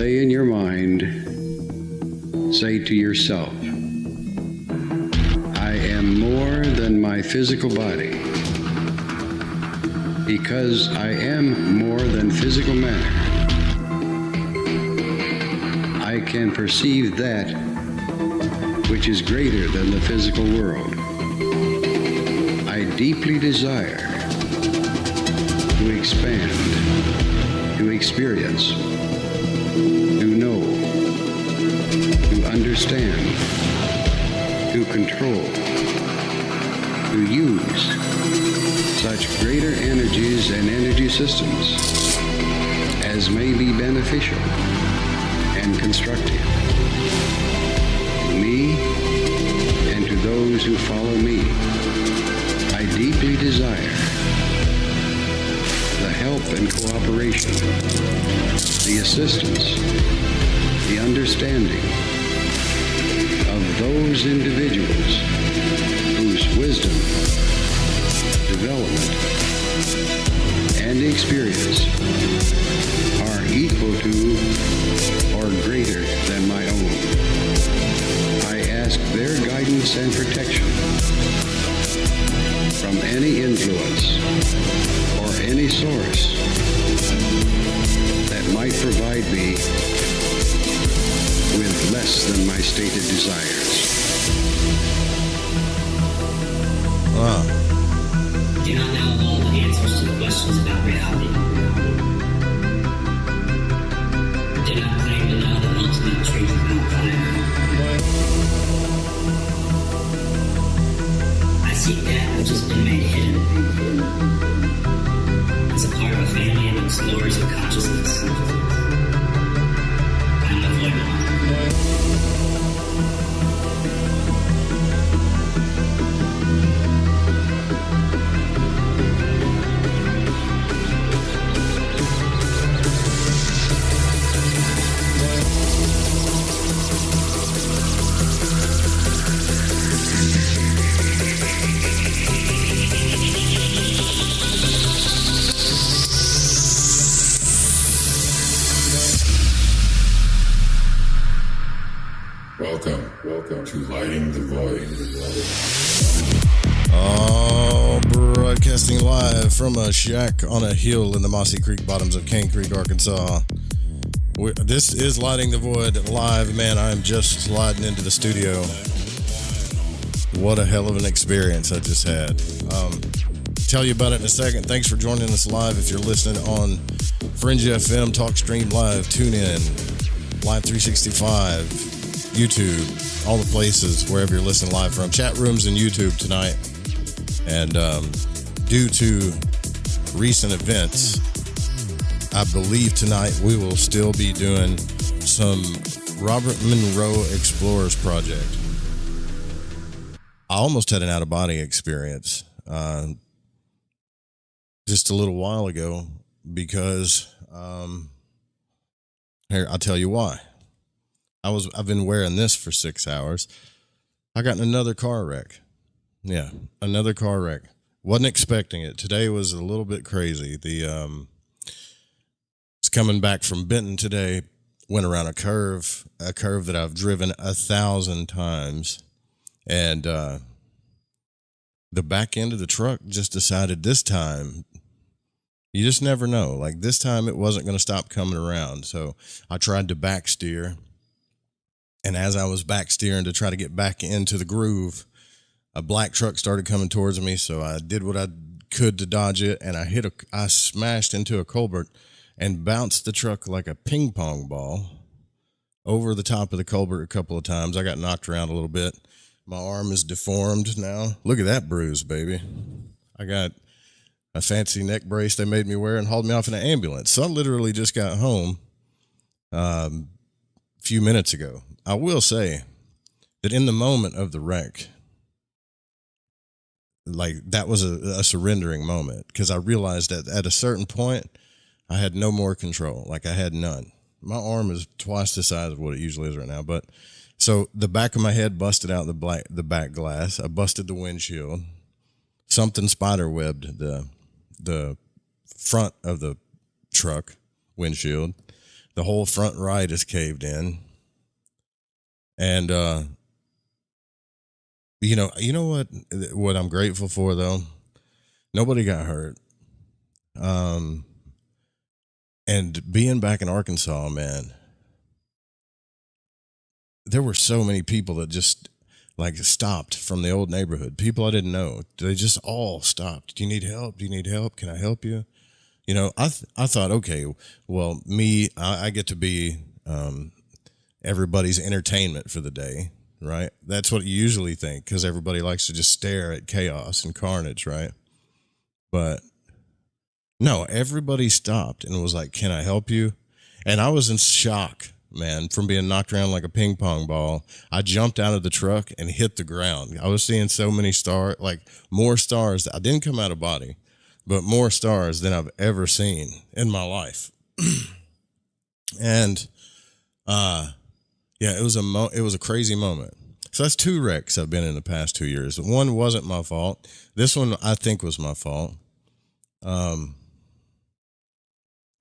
say in your mind, say to yourself, I am more than my physical body. Because I am more than physical matter, I can perceive that which is greater than the physical world. I deeply desire to expand, to experience, to know, to understand, to control, to use such greater energies and energy systems as may be beneficial and constructive to me and to those who follow me. I deeply desire the help and cooperation, the assistance, the understanding of those individuals whose wisdom, development, and experience are equal to or greater than my own. I ask their guidance and protection from any influence or any source that might provide me with less than my stated desires. Do not know all the answers to the questions about reality. Do not claim to know the ultimate truth about life. I seek that which has been made hidden as a part of a family of explorers of consciousness. I am the void one. Welcome to Lighting the Void. Oh, broadcasting live from a shack on a hill in the Mossy Creek bottoms of Cane Creek, Arkansas. This is Lighting the Void live. Man, I'm just sliding into the studio. What a hell of an experience I just had. Tell you about it in a second. Thanks for joining us live. If you're listening on Fringe FM, TalkStream Live, TuneIn, Live 365, YouTube, all the places wherever you're listening live from. Chat rooms and YouTube tonight. And due to recent events, I believe tonight we will still be doing some Robert Monroe Explorers Project. I almost had an out-of-body experience just a little while ago because here, I'll tell you why. I've been wearing this for 6 hours. I got in another car wreck. Yeah, another car wreck. Wasn't expecting it. Today was a little bit crazy. It's coming back from Benton today. Went around a curve that I've driven 1,000 times, and the back end of the truck just decided this time. You just never know. Like this time, it wasn't going to stop coming around. So I tried to back steer. And as I was back steering to try to get back into the groove, a black truck started coming towards me. So I did what I could to dodge it, and I smashed into a culvert and bounced the truck like a ping pong ball over the top of the culvert a couple of times. I got knocked around a little bit. My arm is deformed now. Look at that bruise, baby. I got a fancy neck brace they made me wear and hauled me off in an ambulance. So I literally just got home a few minutes ago. I will say that in the moment of the wreck, like that was a surrendering moment, because I realized that at a certain point I had no more control. Like I had none. My arm is twice the size of what it usually is right now. But so the back of my head busted out the back glass. I busted the windshield. Something spider webbed the front of the truck windshield. The whole front right is caved in. And, you know what I'm grateful for though? Nobody got hurt. And being back in Arkansas, man, there were so many people that just like stopped from the old neighborhood. People I didn't know. They just all stopped. Do you need help? Do you need help? Can I help you? You know, I thought, okay, well, I get to be everybody's entertainment for the day, right? That's what you usually think, because everybody likes to just stare at chaos and carnage, right? But no, everybody stopped and was like, can I help you? And I was in shock, man, from being knocked around like a ping pong ball. I jumped out of the truck and hit the ground. I was seeing so many stars, like more stars. I didn't come out of body, but more stars than I've ever seen in my life. And, yeah, it was a crazy moment. So that's 2 wrecks I've been in the past 2 years. One wasn't my fault. This one I think was my fault.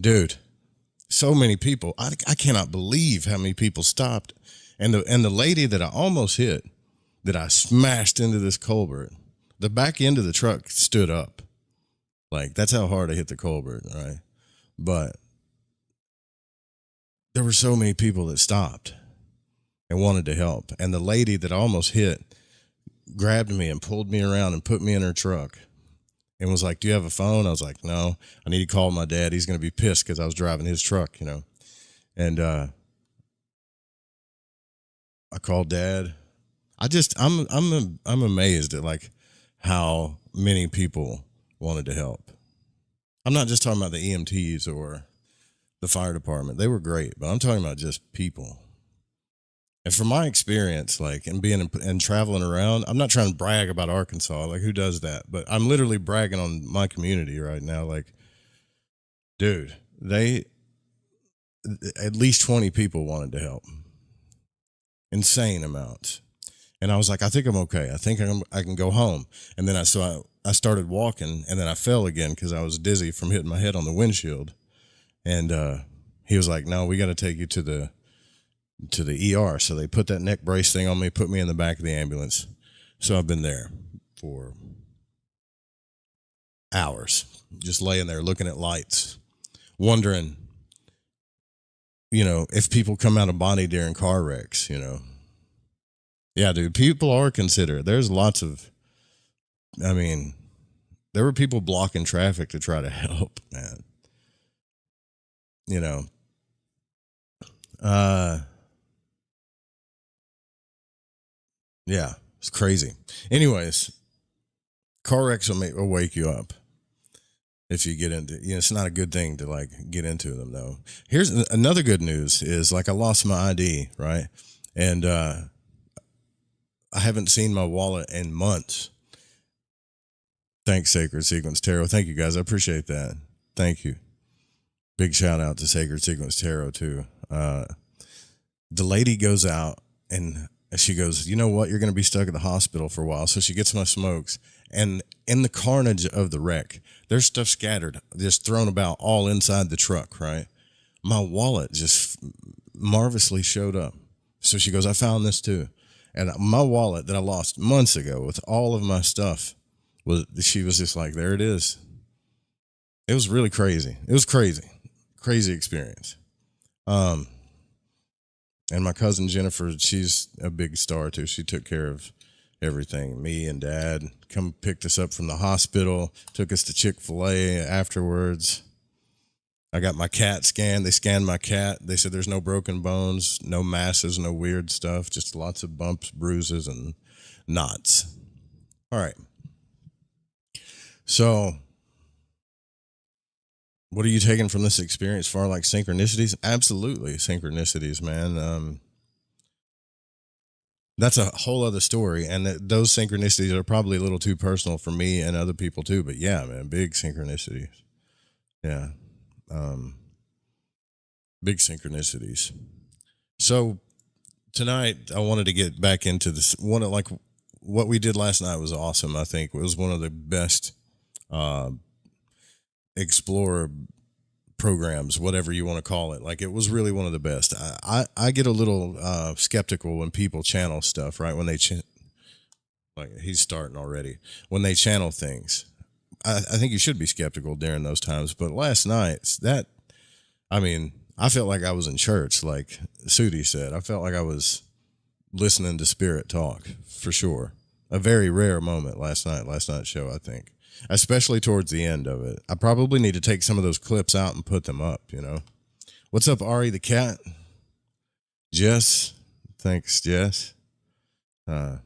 Dude, so many people. I cannot believe how many people stopped. And the lady that I almost hit, that I smashed into this culvert, the back end of the truck stood up. Like, that's how hard I hit the culvert, right? But there were so many people that stopped and wanted to help. And the lady that I almost hit grabbed me and pulled me around and put me in her truck and was like, do you have a phone? I was like, no, I need to call my dad. He's going to be pissed because I was driving his truck, you know. And I called Dad. I'm amazed at like how many people wanted to help. I'm not just talking about the EMTs or the fire department. They were great, but I'm talking about just people. And from my experience, like, and being and traveling around, I'm not trying to brag about Arkansas, like, who does that? But I'm literally bragging on my community right now. Like, dude, at least 20 people wanted to help. Insane amounts. And I was like, I think I'm okay. I think I can go home. And then I started walking, and then I fell again because I was dizzy from hitting my head on the windshield. And he was like, no, we got to take you to the ER. So they put that neck brace thing on me, put me in the back of the ambulance. So I've been there for hours, just laying there looking at lights, wondering, you know, if people come out of body during car wrecks, you know. Yeah, dude, people are considerate. There's lots of, I mean, there were people blocking traffic to try to help, man. You know, yeah, it's crazy. Anyways, car wrecks will wake you up if you get into, you know, it's not a good thing to like get into them though. Here's another good news is like I lost my ID, right? And I haven't seen my wallet in months. Thanks, Sacred Sequence Tarot. Thank you guys. I appreciate that. Thank you. Big shout out to Sacred Sequence Tarot too. The lady goes out and she goes, you know what? You're going to be stuck at the hospital for a while. So she gets my smokes, and in the carnage of the wreck, there's stuff scattered, just thrown about all inside the truck, right? My wallet just marvelously showed up. So she goes, I found this too. And my wallet that I lost months ago with all of my stuff she was just like, there it is. It was really crazy. It was crazy experience. And my cousin Jennifer, she's a big star too. She took care of everything. Me and Dad picked us up from the hospital, took us to Chick-fil-A afterwards. I got my cat scanned. They scanned my cat. They said there's no broken bones, no masses, no weird stuff, just lots of bumps, bruises, and knots. All right. So what are you taking from this experience? Far like synchronicities? Absolutely synchronicities, man. That's a whole other story. And those synchronicities are probably a little too personal for me and other people too. But yeah, man, big synchronicities. Yeah. Big synchronicities. So tonight I wanted to get back into this one of like what we did last night was awesome. I think it was one of the best, Explorer programs, whatever you want to call it. Like, it was really one of the best. I get a little skeptical when people channel stuff, right? When they like, he's starting already. When they channel things, I think you should be skeptical during those times. But last night, I felt like I was in church, like Sudi said. I felt like I was listening to Spirit talk, for sure. A very rare moment last night's show, I think. Especially towards the end of it. I probably need to take some of those clips out and put them up, you know. What's up, Ari the cat? Jess? Thanks, Jess. So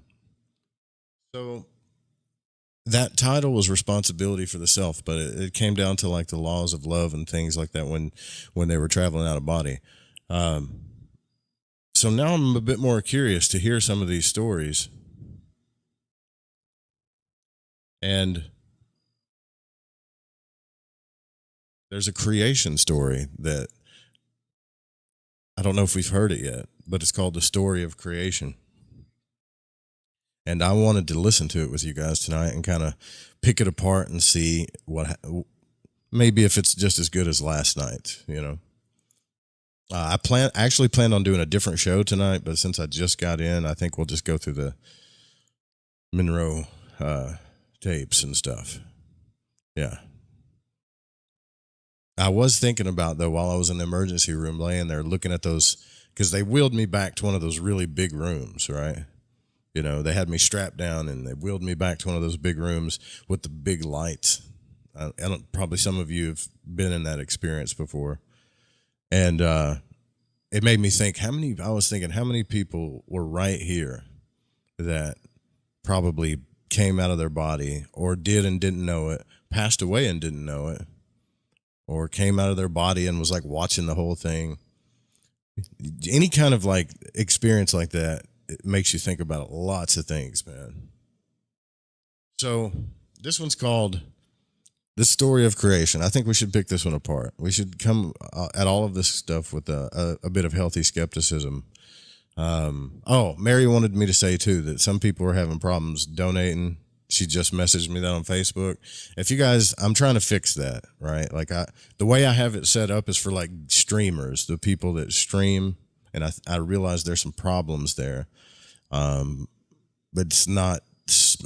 that title was responsibility for the self, but it came down to like the laws of love and things like that when they were traveling out of body. So now I'm a bit more curious to hear some of these stories. And there's a creation story that I don't know if we've heard it yet, but it's called The Story of Creation. And I wanted to listen to it with you guys tonight and kind of pick it apart and see maybe if it's just as good as last night, you know. I actually planned on doing a different show tonight, but since I just got in, I think we'll just go through the Monroe tapes and stuff. Yeah. I was thinking about, though, while I was in the emergency room laying there looking at those, because they wheeled me back to one of those really big rooms, right? You know, they had me strapped down and they wheeled me back to one of those big rooms with the big lights. Probably some of you have been in that experience before. And it made me think how many people were right here that probably came out of their body or did and didn't know it, passed away and didn't know it, or came out of their body and was like watching the whole thing. Any kind of like experience like that, it makes you think about lots of things, man. So this one's called The Story of Creation. I think we should pick this one apart. We should come at all of this stuff with a bit of healthy skepticism. Mary wanted me to say too that some people are having problems donating. She just messaged me that on Facebook. If you guys, I'm trying to fix that, right? Like the way I have it set up is for like streamers, the people that stream, and I realize there's some problems there. But it's not,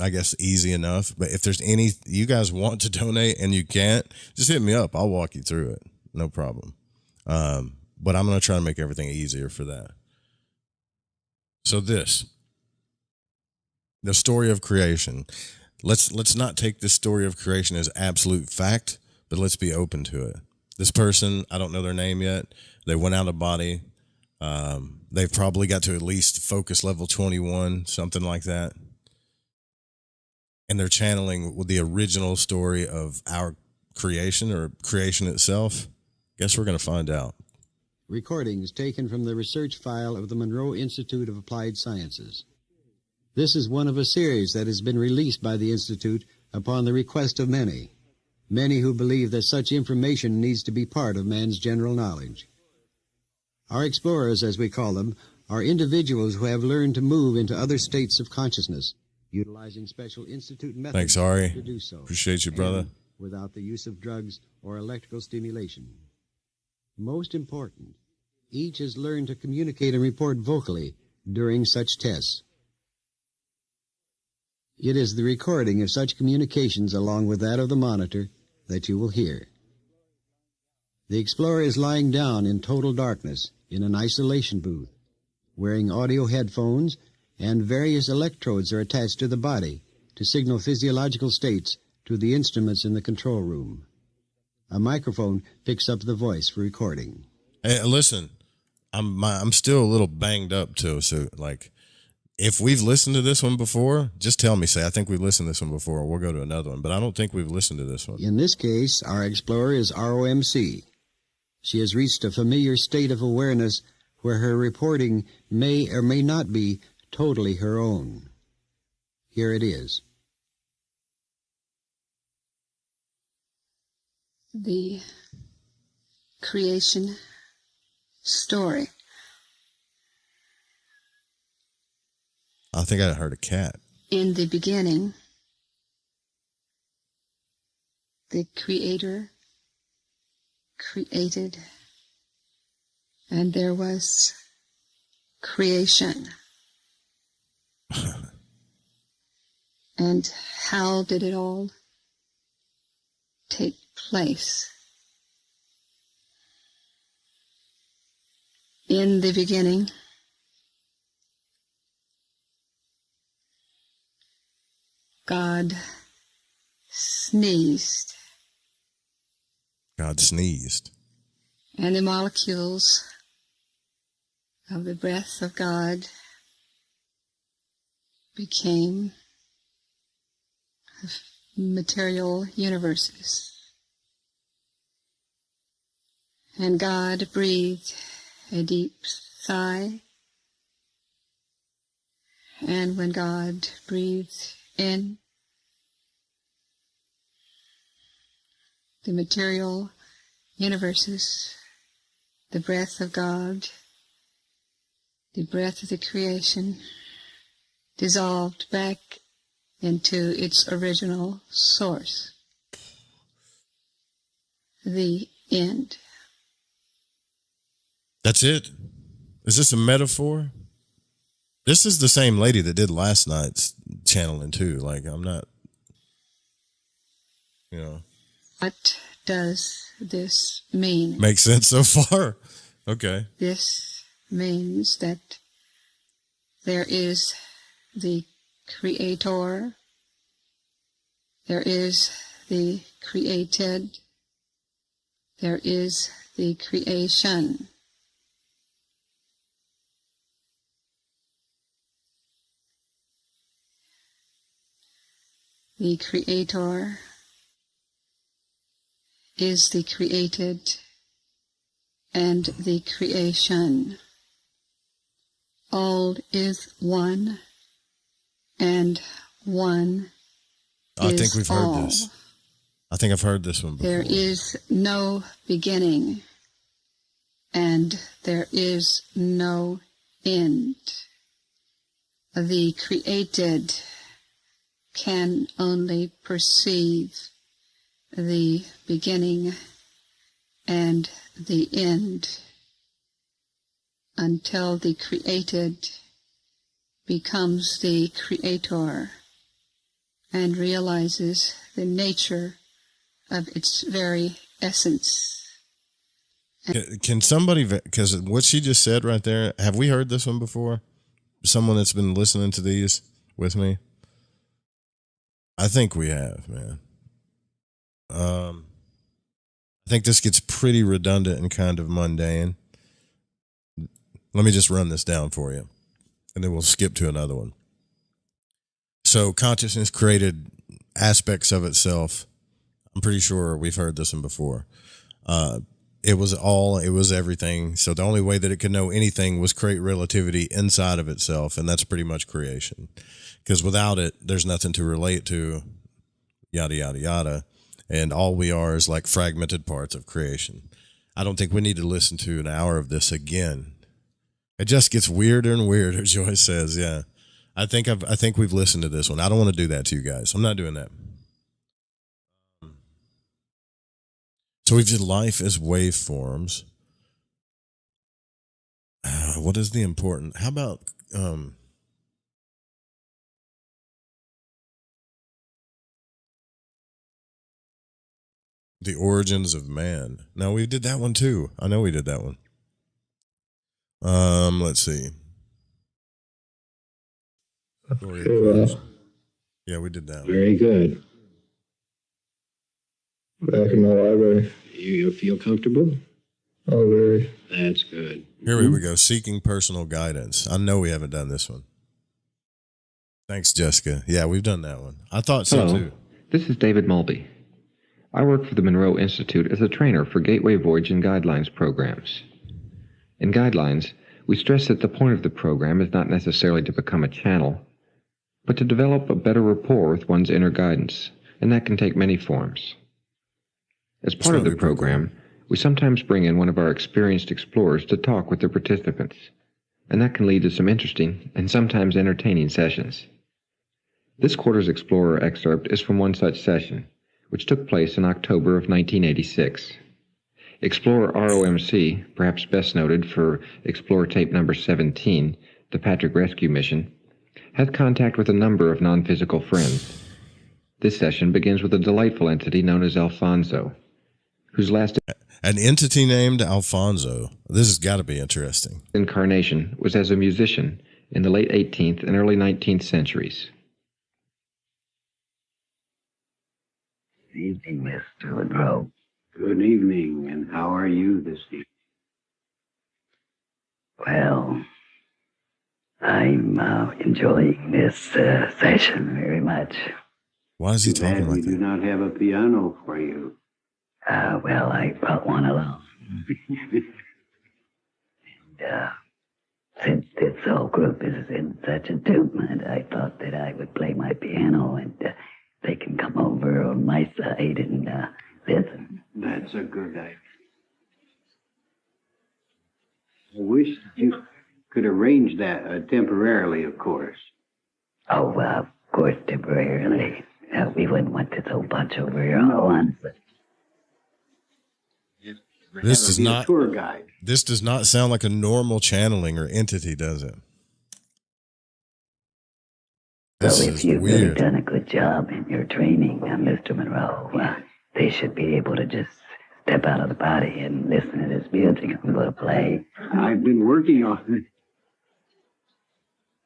I guess, easy enough. But if there's any, you guys want to donate and you can't, just hit me up. I'll walk you through it. No problem. But I'm going to try to make everything easier for that. So the story of creation. Let's not take this story of creation as absolute fact, but let's be open to it. This person, I don't know their name yet. They went out of body. They've probably got to at least focus level 21, something like that. And they're channeling the original story of our creation or creation itself. Guess we're going to find out. Recordings taken from the research file of the Monroe Institute of Applied Sciences. This is one of a series that has been released by the Institute upon the request of many who believe that such information needs to be part of man's general knowledge. Our explorers, as we call them, are individuals who have learned to move into other states of consciousness, utilizing special Institute methods. Thanks, Ari. To do so. Appreciate you, brother. And without the use of drugs or electrical stimulation. Most important, each has learned to communicate and report vocally during such tests. It is the recording of such communications along with that of the monitor that you will hear. The explorer is lying down in total darkness in an isolation booth, wearing audio headphones, and various electrodes are attached to the body to signal physiological states to the instruments in the control room. A microphone picks up the voice for recording. Hey, listen, I'm still a little banged up too, so like, if we've listened to this one before, just tell me, say, I think we've listened to this one before, we'll go to another one, but I don't think we've listened to this one. In this case, our explorer is ROMC. She has reached a familiar state of awareness where her reporting may or may not be totally her own. Here it is. The creation story. I think I heard a cat. In the beginning, the Creator created, and there was creation. And how did it all take place? In the beginning, God sneezed. God sneezed. And the molecules of the breath of God became material universes. And God breathed a deep sigh. And when God breathed in, the material universes, the breath of God, the breath of the creation, dissolved back into its original source, the end. That's it. Is this a metaphor? This is the same lady that did last night's channeling too. Like, I'm not, you know. What does this mean? Makes sense so far. Okay. This means that there is the Creator, there is the created, there is the creation. The Creator is the created and the creation. All is one, and one I is think we've all. heard this. I think I've heard this one before. There is no beginning, and there is no end. The created can only perceive the beginning and the end until the created becomes the creator and realizes the nature of its very essence. Can somebody, because what she just said right there, have we heard this one before? Someone that's been listening to these with me? I think we have, man. I think this gets pretty redundant and kind of mundane. Let me just run this down for you, and then we'll skip to another one. So consciousness created aspects of itself. I'm pretty sure we've heard this one before. It was everything. So the only way that it could know anything was create relativity inside of itself, and that's pretty much creation. Because without it, there's nothing to relate to, yada, yada, yada. And all we are is like fragmented parts of creation. I don't think we need to listen to an hour of this again. It just gets weirder and weirder, Joyce says. Yeah. I think we've listened to this one. I don't want to do that to you guys. I'm not doing that. So we've did life as waveforms. What is the important? How about the origins of man? No, we did that one too. I know we did that one. Let's see. Yeah, we did that one. Very good. Back in the library. You feel comfortable? Oh, very. That's good. Here we go. Seeking personal guidance. I know we haven't done this one. Thanks, Jessica. Yeah, we've done that one. I thought so Hello. too. This is David Mulby. I work for the Monroe Institute as a trainer for Gateway Voyage and Guidelines programs. In Guidelines, we stress that the point of the program is not necessarily to become a channel, but to develop a better rapport with one's inner guidance, and that can take many forms. As part of the program, we sometimes bring in one of our experienced explorers to talk with the participants, and that can lead to some interesting and sometimes entertaining sessions. This quarter's Explorer excerpt is from one such session, which took place in October of 1986. Explorer ROMC, perhaps best noted for Explorer Tape number 17, the Patrick Rescue Mission, had contact with a number of non-physical friends. This session begins with a delightful entity known as Alfonso, whose last An entity named Alfonso. This has got to be interesting. incarnation was as a musician in the late 18th and early 19th centuries. Good evening, Mr. Monroe. Good evening, and how are you this evening? Well, I'm enjoying this session very much. Why is he Too bad talking we like do that? not have a piano for you. Well, I brought one along. And since this whole group is in such attunement, I thought that I would play my piano and they can come over on my side and listen. That's a good idea. I wish that you could arrange that temporarily, of course. Oh, of course, temporarily. We wouldn't want this whole bunch over here all at once. But This does Be a not. tour guide. This does not sound like a normal channeling or entity, does it? This so if is you've really weird. done a good job in your training, Mr. Monroe, they should be able to just step out of the body and listen to this music I'm going to play. I've been working on it.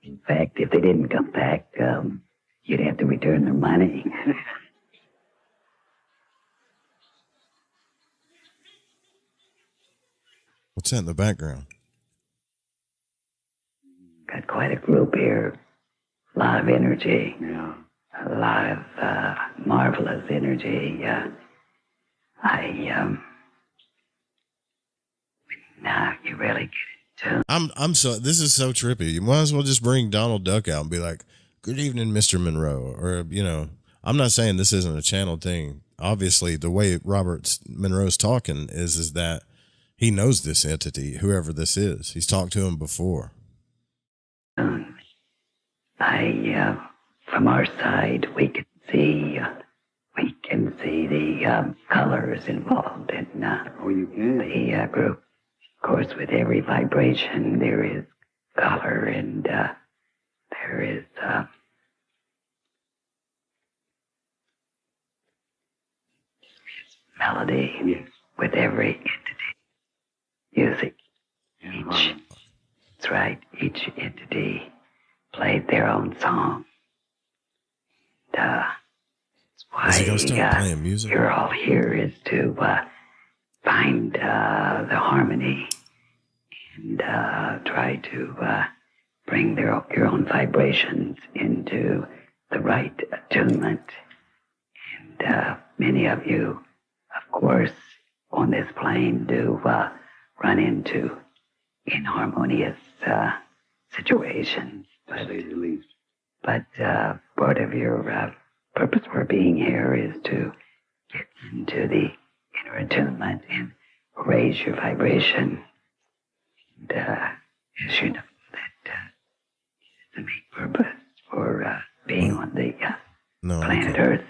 In fact, if they didn't come back, you'd have to return their money. What's that in the background? Got quite a group here. A lot of energy. Yeah. A lot of marvelous energy. Now you really get it. I'm so. This is so trippy. You might as well just bring Donald Duck out and be like, "Good evening, Mr. Monroe," or I'm not saying this isn't a channel thing. Obviously, the way Robert Monroe's talking is that he knows this entity, whoever this is. He's talked to him before. From our side, we can see the colors involved in Oh, you can? the group. Of course, with every vibration, there is color and there is melody. Yes. With every entity. Music. Yeah. That's right. Each entity played their own song. That's why Is he gonna start playing music? you're all here is to find the harmony and try to bring your own vibrations into the right attunement. And many of you, of course, on this plane do run into inharmonious situations. To say the least. But part of your purpose for being here is to get into the inner attunement and raise your vibration. And as you know, that is the main purpose for being on the planet Earth.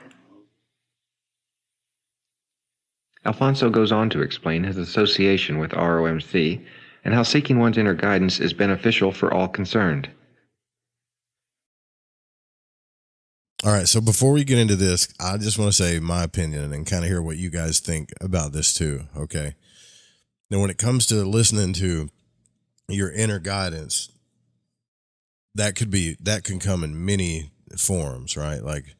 Alfonso goes on to explain his association with ROMC and how seeking one's inner guidance is beneficial for all concerned. All right, so before we get into this, I just want to say my opinion and kind of hear what you guys think about this too, okay? Now, when it comes to listening to your inner guidance, that can come in many forms, right? Like,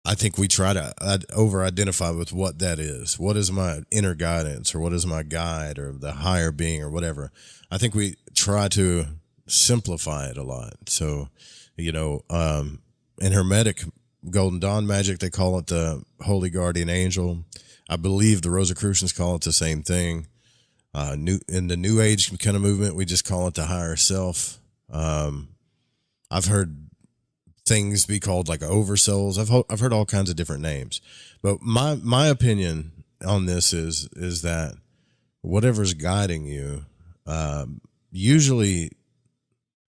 I think we try to over-identify with what that is. What is my inner guidance, or what is my guide, or the higher being, or whatever? I think we try to simplify it a lot. So, in Hermetic Golden Dawn magic, they call it the Holy Guardian Angel. I believe the Rosicrucians call it the same thing. In the New Age kind of movement, we just call it the higher self. I've heard things be called like oversouls. I've heard all kinds of different names, but my opinion on this is that whatever's guiding you, usually,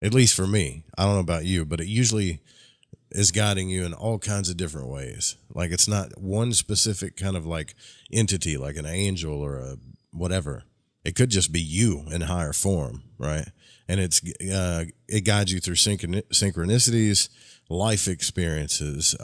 at least for me, I don't know about you, but it usually is guiding you in all kinds of different ways. Like, it's not one specific kind of like entity, like an angel or whatever. It could just be you in higher form, right? And it guides you through synchronicities, life experiences,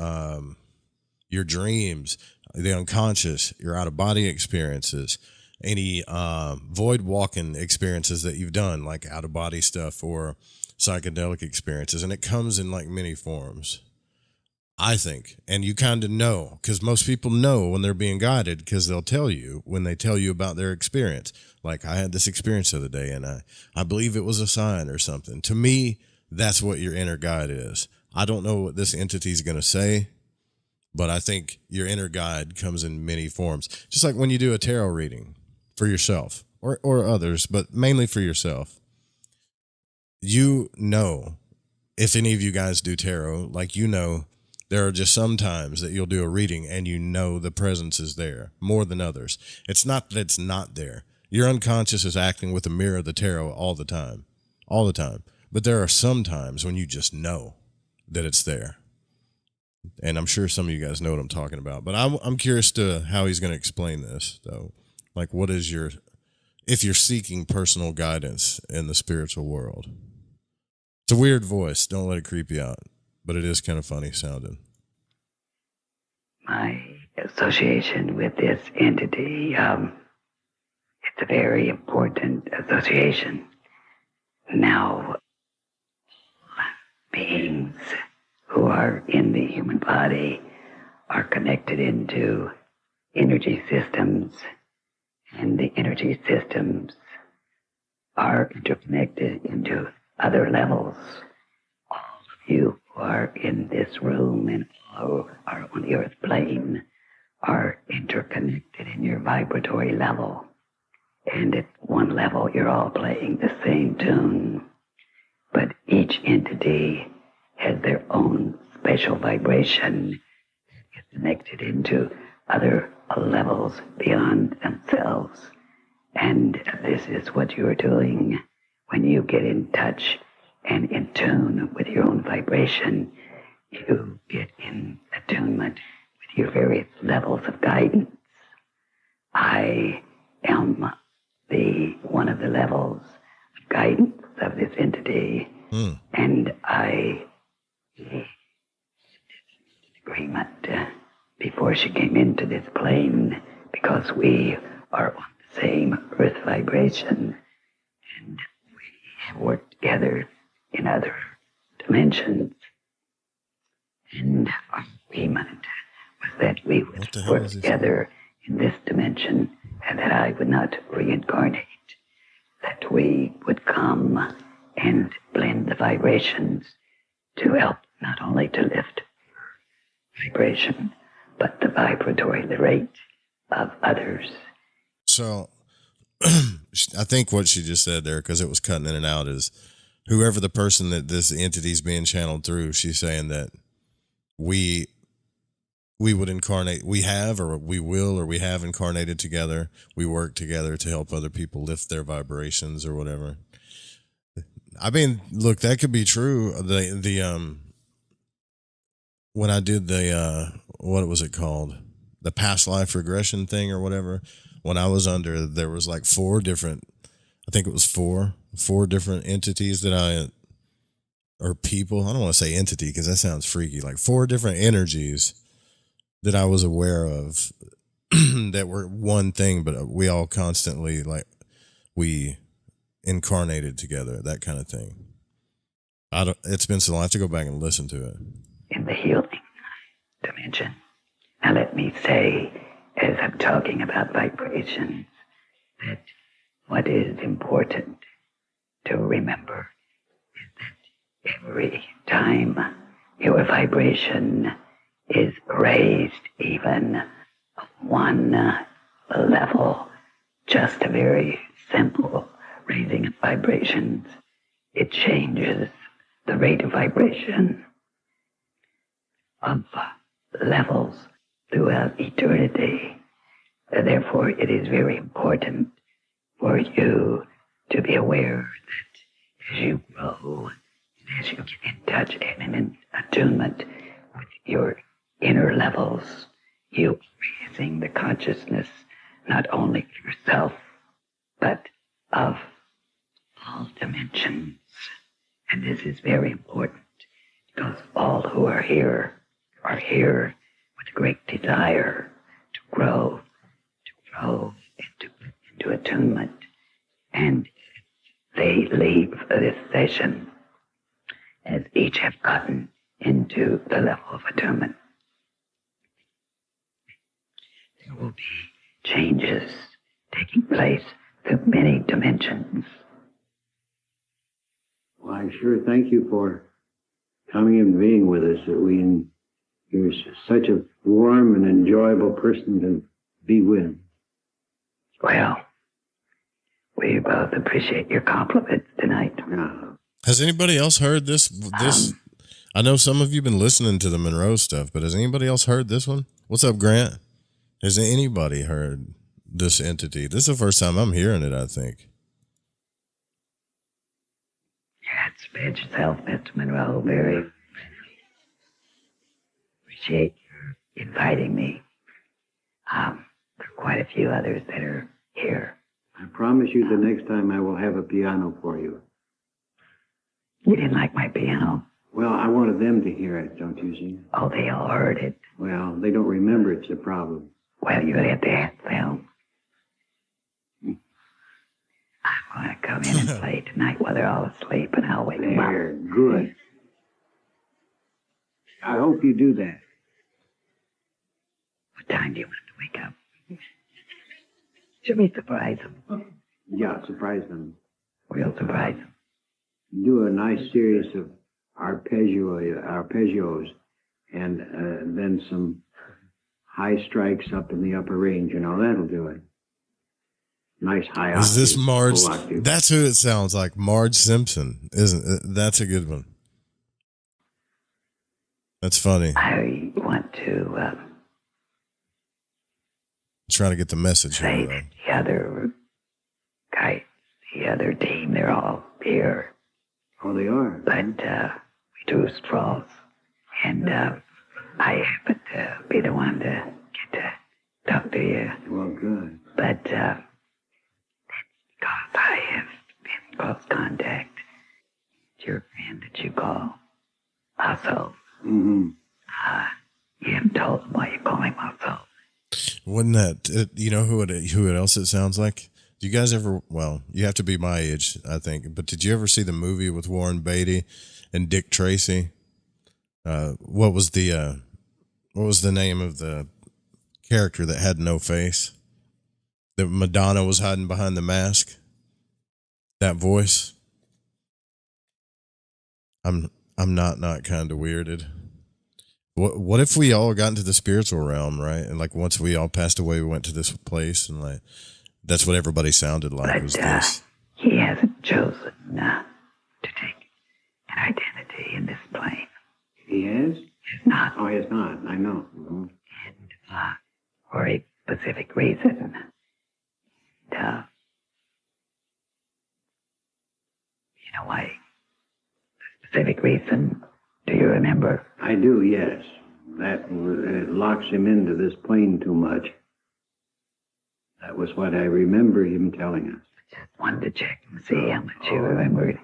your dreams, the unconscious, your out of body experiences, any void walking experiences that you've done, like out of body stuff or psychedelic experiences. And it comes in like many forms, I think. And you kind of know, because most people know when they're being guided, because they'll tell you when they tell you about their experience. Like, I had this experience the other day, and I believe it was a sign or something. To me, that's what your inner guide is. I don't know what this entity is going to say, but I think your inner guide comes in many forms. Just like when you do a tarot reading for yourself or others, but mainly for yourself. You know, if any of you guys do tarot, like, you know, there are just some times that you'll do a reading and you know the presence is there more than others. It's not that it's not there. Your unconscious is acting with the mirror of the tarot all the time. But there are some times when you just know that it's there. And I'm sure some of you guys know what I'm talking about. But I'm curious to how he's going to explain this, though. Like, what is if you're seeking personal guidance in the spiritual world. It's a weird voice. Don't let it creep you out. But it is kind of funny sounding. My association with this entity, it's a very important association. Now, beings who are in the human body are connected into energy systems, and the energy systems are interconnected into other levels. All of you who are in this room and all who are on the earth plane are interconnected in your vibratory level. And at one level, you're all playing the same tune. But each entity has their own special vibration, is connected into other levels beyond themselves. And this is what you're doing when you get in touch and in tune with your own vibration. You get in attunement with your various levels of guidance. I am one of the levels of guidance of this entity, and I did agreement before she came into this plane, because we are on the same earth vibration, and we have worked together in other dimensions, and our agreement was that we would work together in this dimension, and that I would not reincarnate, that we would come and blend the vibrations to help not only to lift vibration, but the vibratory rate of others. So I think what she just said there, because it was cutting in and out, is whoever the person that this entity is being channeled through, she's saying that we would incarnate, we have, or we will, or we have incarnated together. We work together to help other people lift their vibrations or whatever. I mean, look, that could be true. When I did what was it called? The past life regression thing or whatever. When I was under, there was like four different entities or people. I don't want to say entity because that sounds freaky. Like 4 different energies that I was aware of that were one thing, but we all constantly, like, we incarnated together, that kind of thing. It's been so long, I have to go back and listen to it. In the healing dimension. Now let me say, as I'm talking about vibrations, that what is important to remember is that every time your vibration is raised even one level, just a very simple raising of vibrations, it changes the rate of vibration of levels throughout eternity. Therefore, it is very important for you to be aware that as you grow, as you get in touch and in attunement with your inner levels, you are raising the consciousness not only of yourself, but of all dimensions. And this is very important because all who are here with a great desire to grow into attunement. And they leave this session as each have gotten into the level of attunement. There will be changes taking place through many dimensions. Well, I sure thank you for coming and being with us. You're such a warm and enjoyable person to be with. Well, we both appreciate your compliments tonight. Has anybody else heard this? I know some of you have been listening to the Monroe stuff, but has anybody else heard this one? What's up, Grant? Has anybody heard this entity? This is the first time I'm hearing it, I think. Yeah, it's spread yourself, Mr. Monroe. Very appreciate you inviting me. There are quite a few others that are here. I promise you the next time I will have a piano for you. You didn't like my piano? Well, I wanted them to hear it, don't you see? Oh, they all heard it. Well, they don't remember it's a problem. Well, you'll have to ask them. I'm going to come in and play tonight while they're all asleep, and I'll wake them up. There, good. I hope you do that. What time do you want them to wake up? Should we surprise them? Yeah, surprise them. We'll surprise them. Do a nice series of arpeggios, and then some high strikes up in the upper range, that'll do it. Nice high octave. Is this Marge? Full octave. That's who it sounds like. Marge Simpson, isn't it? That's a good one. That's funny. I want to Trying to get the message say here, that the other guys, the other team, they're all here. Oh, they are? But we drew straws, and I happen to be the one to get to talk to you. Well, good. But that's because I have been in close contact with your friend that you call Muscle. Mm-hmm. You haven't told them why you call him Muscle. Wouldn't that, you know who else it sounds like? Do you guys ever, well, you have to be my age, I think, but did you ever see the movie with Warren Beatty and Dick Tracy? What was the name of the character that had no face? That Madonna was hiding behind the mask? That voice? I'm not kind of weirded. What if we all got into the spiritual realm, right? And like once we all passed away, we went to this place, and like that's what everybody sounded like. But Was this? he hasn't chosen to take an identity in this plane. He has? He's not. Oh, he has not. I know. Mm-hmm. And for a specific reason. And, you know why? The specific reason, do you remember? I do, yes. It locks him into this plane too much. That was what I remember him telling us. Just wanted to check and see how much you remembered.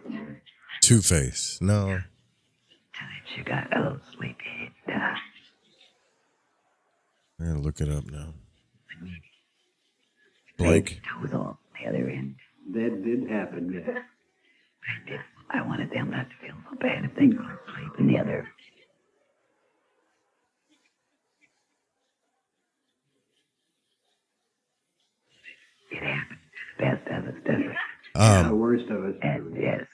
Two-Face. No. Tonight you got a little sleepy. I'm going to look it up now. Blake. Toes off the other end. That did happen, yes. I wanted them not to feel so bad if they couldn't sleep in the other. It happens to the best of us, doesn't it? The worst of us. And yes.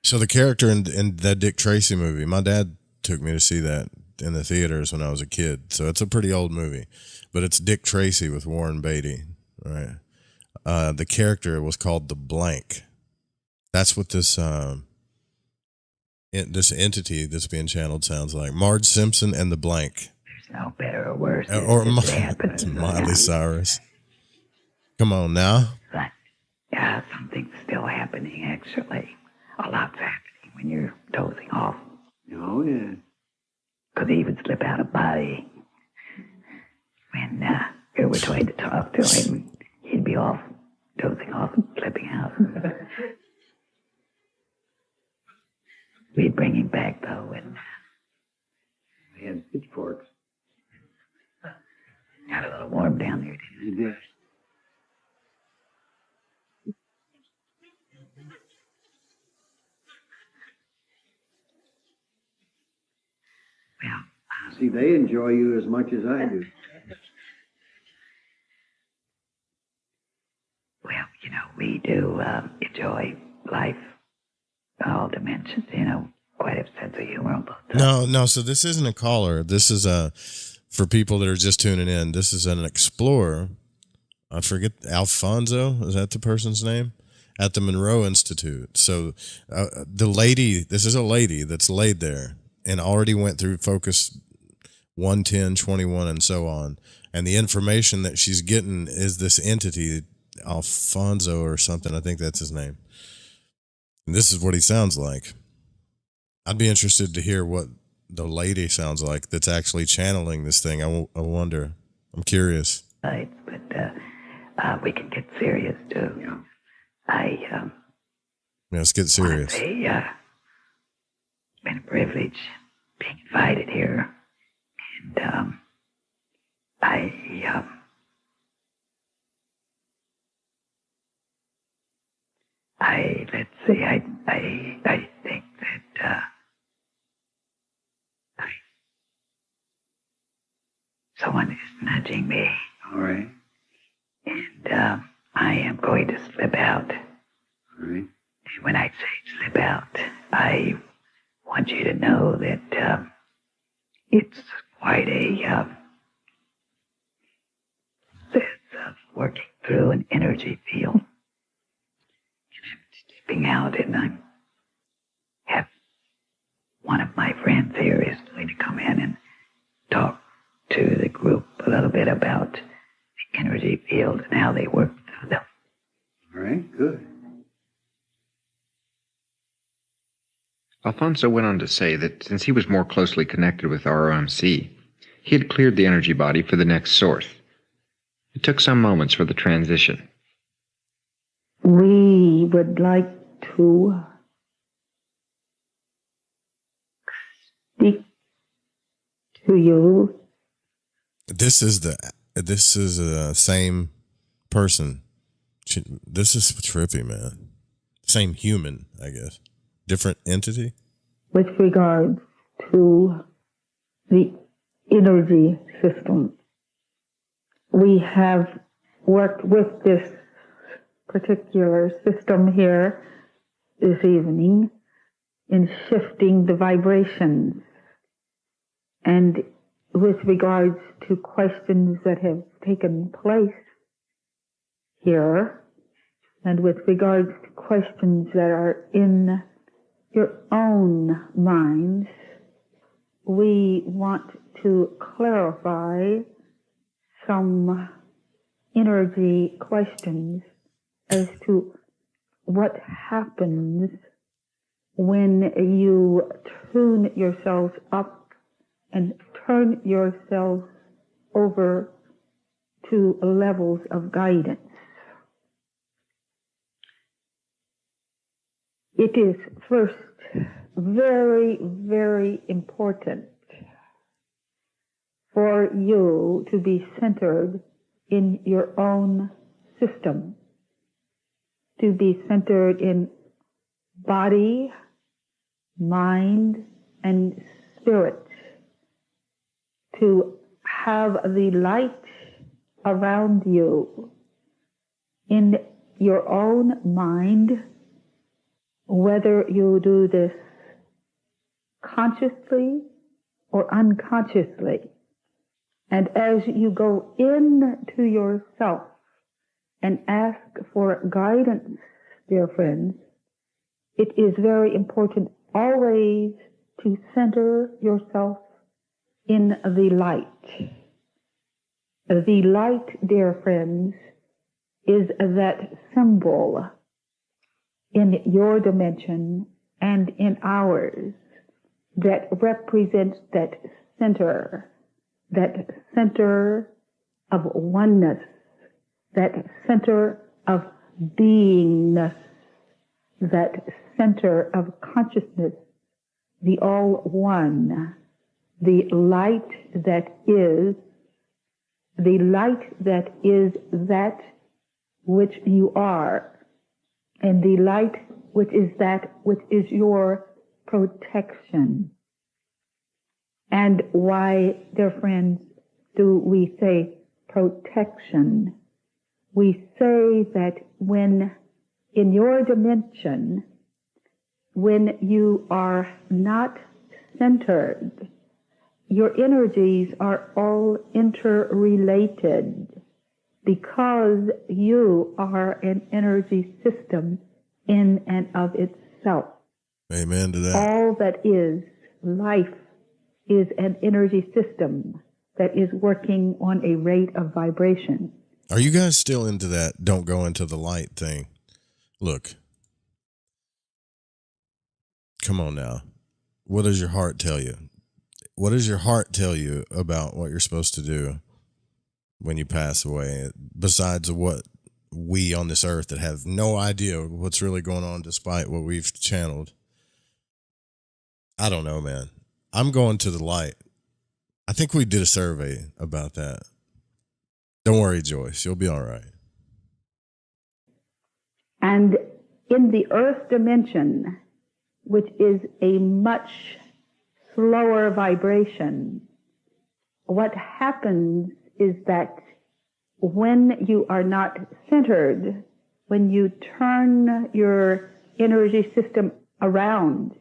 So the character in that Dick Tracy movie, my dad took me to see that in the theaters when I was a kid. So it's a pretty old movie, but it's Dick Tracy with Warren Beatty, right? The character was called the Blank. That's what this entity that's being channeled sounds like. Marge Simpson and the Blank. There's no better or worse. Or happens. Miley Cyrus. Come on now. But something's still happening, actually. A lot's happening when you're dozing off. Oh, yeah. Could even slip out of body. When you were trying to talk to him, he'd be off, dozing off. we'd bring him back, though, and They had pitchforks. got a little warm down there, didn't They did. it? Well, See, they enjoy you as much as I do. well, we do enjoy life, all dimensions, quite a sense of humor on both sides. No. So this isn't a caller. This is for people that are just tuning in. This is an explorer. I forget, Alfonso, is that the person's name? At the Monroe Institute. So this is a lady that's laid there and already went through Focus 110, 21, and so on. And the information that she's getting is this entity, Alfonso or something. I think that's his name. And this is what he sounds like. I'd be interested to hear what the lady sounds like that's actually channeling this thing. I wonder. I'm curious. But we can get serious, too. Yeah, let's get serious. It's been a privilege being invited here. And let's see, I think that someone is nudging me, All right. and I am going to slip out. All right. And when I say slip out, I want you to know that it's quite a sense of working through an energy field. And I'm stepping out, and I have one of my friends here is going to come in and talk to the group a little bit about the energy field and how they work through them. All right. Good. Alfonso went on to say that since he was more closely connected with ROMC, he had cleared the energy body for the next source. It took some moments for the transition. We would like to speak to you. This is the same person. This is trippy, man. Same human, I guess. Different entity? With regards to the energy system. We have worked with this particular system here this evening in shifting the vibrations, and with regards to questions that have taken place here, and with regards to questions that are in your own minds, we want to clarify some energy questions as to what happens when you tune yourselves up and turn yourselves over to levels of guidance. It is first very, very important for you to be centered in your own system, to be centered in body, mind, and spirit, to have the light around you in your own mind, whether you do this consciously or unconsciously. And as you go into yourself and ask for guidance, dear friends, it is very important always to center yourself in the light. The light, dear friends, is that symbol in your dimension and in ours that represents that center of oneness, that center of beingness, that center of consciousness the All One, the light that is that which you are, and the light which is that which is your protection. And why, dear friends, do we say protection? We say that when in your dimension, when you are not centered, your energies are all interrelated because you are an energy system in and of itself. Amen to that. All that is life is an energy system that is working on a rate of vibration. Are you guys still into that don't go into the light thing? Look, come on now. What does your heart tell you? What does your heart tell you about what you're supposed to do when you pass away, besides what we on this earth that have no idea what's really going on despite what we've channeled? I don't know, man. I'm going to the light. I think we did a survey about that. Don't worry, Joyce. You'll be all right. And in the earth dimension, which is a much slower vibration, what happens is that when you are not centered, when you turn your energy system around,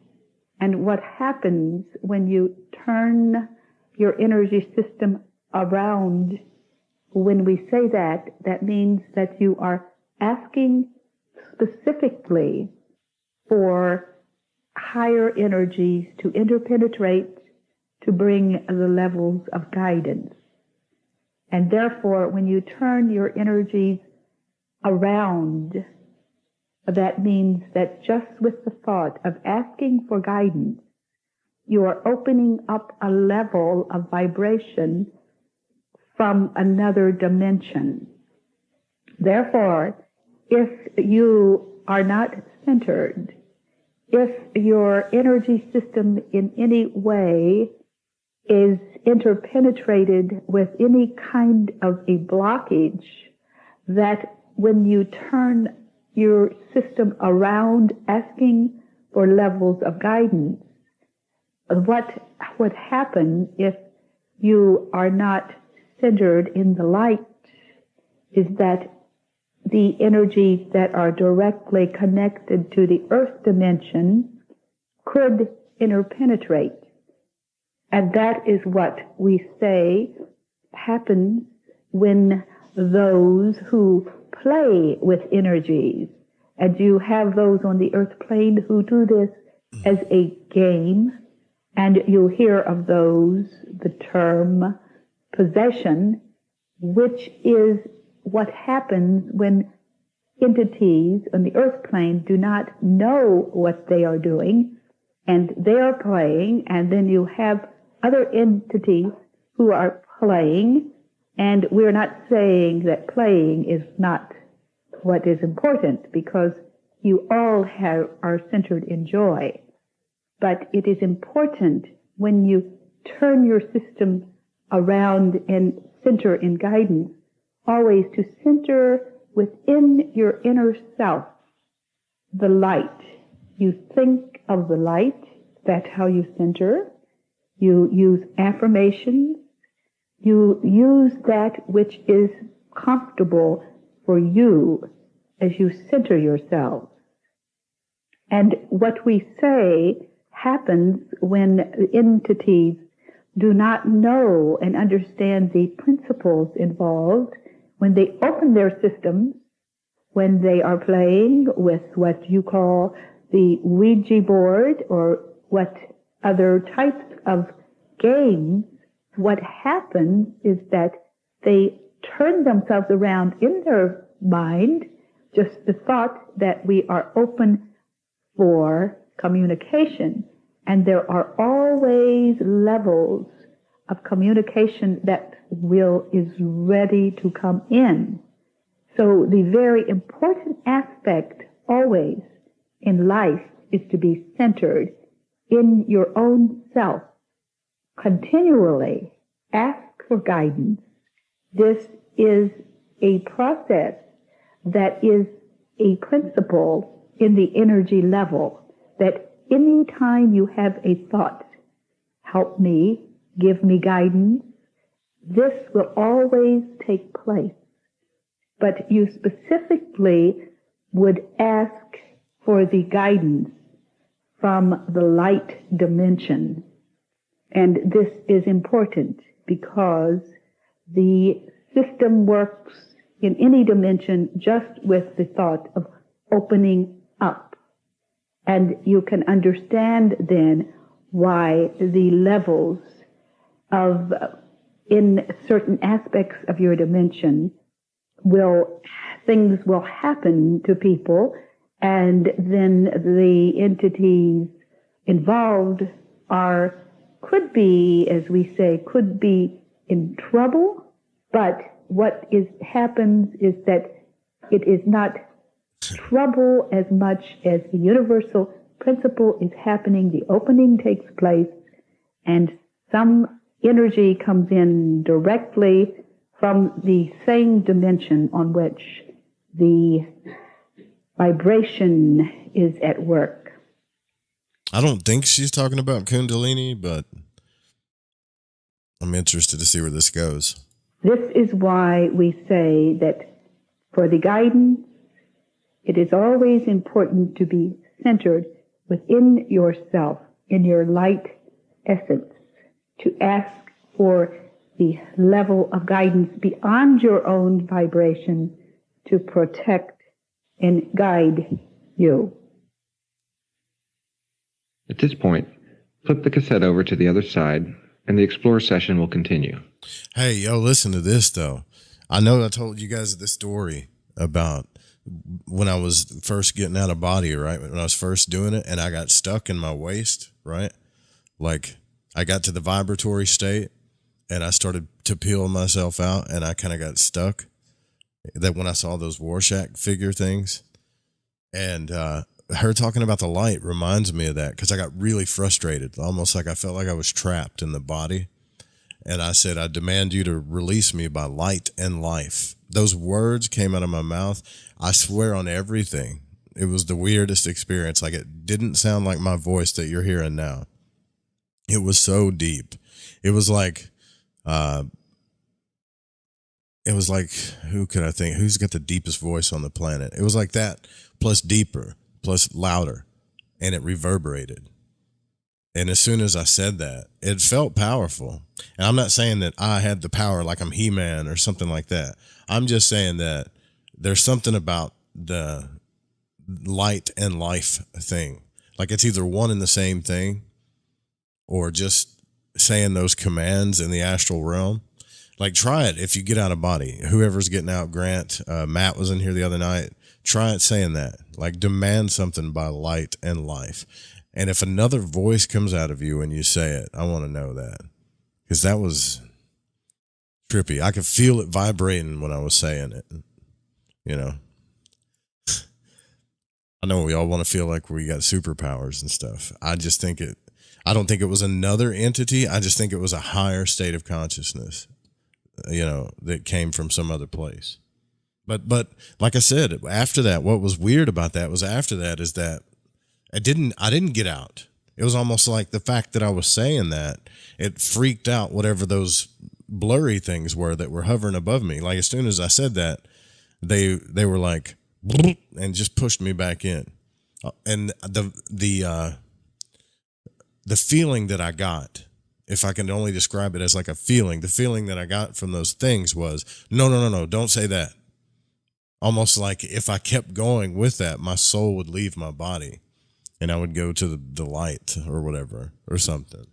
and what happens when you turn your energy system around, when we say that, that means that you are asking specifically for higher energies to interpenetrate, to bring the levels of guidance. And therefore, when you turn your energies around, that means that just with the thought of asking for guidance, you are opening up a level of vibration from another dimension. Therefore, if you are not centered, if your energy system in any way is interpenetrated with any kind of a blockage, that when you turn your system around asking for levels of guidance, what would happen if you are not centered in the light is that the energies that are directly connected to the earth dimension could interpenetrate. And that is what we say happens when those who play with energies, and you have those on the earth plane who do this as a game, and you hear of those, the term possession, which is what happens when entities on the earth plane do not know what they are doing, and they are playing, and then you have other entities who are playing, and we're not saying that playing is not what is important, because you all are centered in joy. But it is important when you turn your system around and center in guidance, always to center within your inner self the light. You think of the light, that's how you center. You use affirmations. You use that which is comfortable for you as you center yourself. And what we say happens when entities do not know and understand the principles involved, when they open their systems, when they are playing with what you call the Ouija board or what other types of games. What happens is that they turn themselves around in their mind, just the thought that we are open for communication, and there are always levels of communication that is ready to come in. So the very important aspect always in life is to be centered in your own self, continually ask for guidance. This is a process that is a principle in the energy level, that any time you have a thought, help me, give me guidance, this will always take place. But you specifically would ask for the guidance from the light dimension. And this is important because the system works in any dimension just with the thought of opening up. And you can understand then why the levels of, in certain aspects of your dimension, things will happen to people, and then the entities involved could be, as we say, could be in trouble, but what happens is that it is not trouble as much as the universal principle is happening, the opening takes place, and some energy comes in directly from the same dimension on which the vibration is at work. I don't think she's talking about Kundalini, but I'm interested to see where this goes. This is why we say that for the guidance, it is always important to be centered within yourself, in your light essence, to ask for the level of guidance beyond your own vibration to protect and guide you. At this point, flip the cassette over to the other side, and the Explore session will continue. Hey, yo, listen to this, though. I know I told you guys this story about when I was first getting out of body, right? When I was first doing it, and I got stuck in my waist, right? Like, I got to the vibratory state, and I started to peel myself out, and I kind of got stuck. That when I saw those Rorschach figure things, and her talking about the light reminds me of that, because I got really frustrated, almost like I felt like I was trapped in the body. And I said, I demand you to release me by light and life. Those words came out of my mouth. I swear on everything. It was the weirdest experience. Like, it didn't sound like my voice that you're hearing now. It was so deep. It was like, who could I think? Who's got the deepest voice on the planet? It was like that, plus deeper, plus louder, and it reverberated. And as soon as I said that, it felt powerful. And I'm not saying that I had the power like I'm He-Man or something like that. I'm just saying that there's something about the light and life thing. Like, it's either one and the same thing, or just saying those commands in the astral realm. Like, try it if you get out of body. Whoever's getting out, Grant, Matt was in here the other night. Try it saying that. Like, demand something by light and life. And if another voice comes out of you when you say it, I want to know that. Because that was trippy. I could feel it vibrating when I was saying it. You know? I know we all want to feel like we got superpowers and stuff. I don't think it was another entity. I just think it was a higher state of consciousness, you know, that came from some other place. But like I said, after that, what was weird about that was after that is that I didn't get out. It was almost like the fact that I was saying that, it freaked out whatever those blurry things were that were hovering above me. Like, as soon as I said that, they were like, and just pushed me back in. And the feeling that I got, if I can only describe it as like a feeling, the feeling that I got from those things was, no, don't say that. Almost like if I kept going with that, my soul would leave my body and I would go to the light or whatever, or something.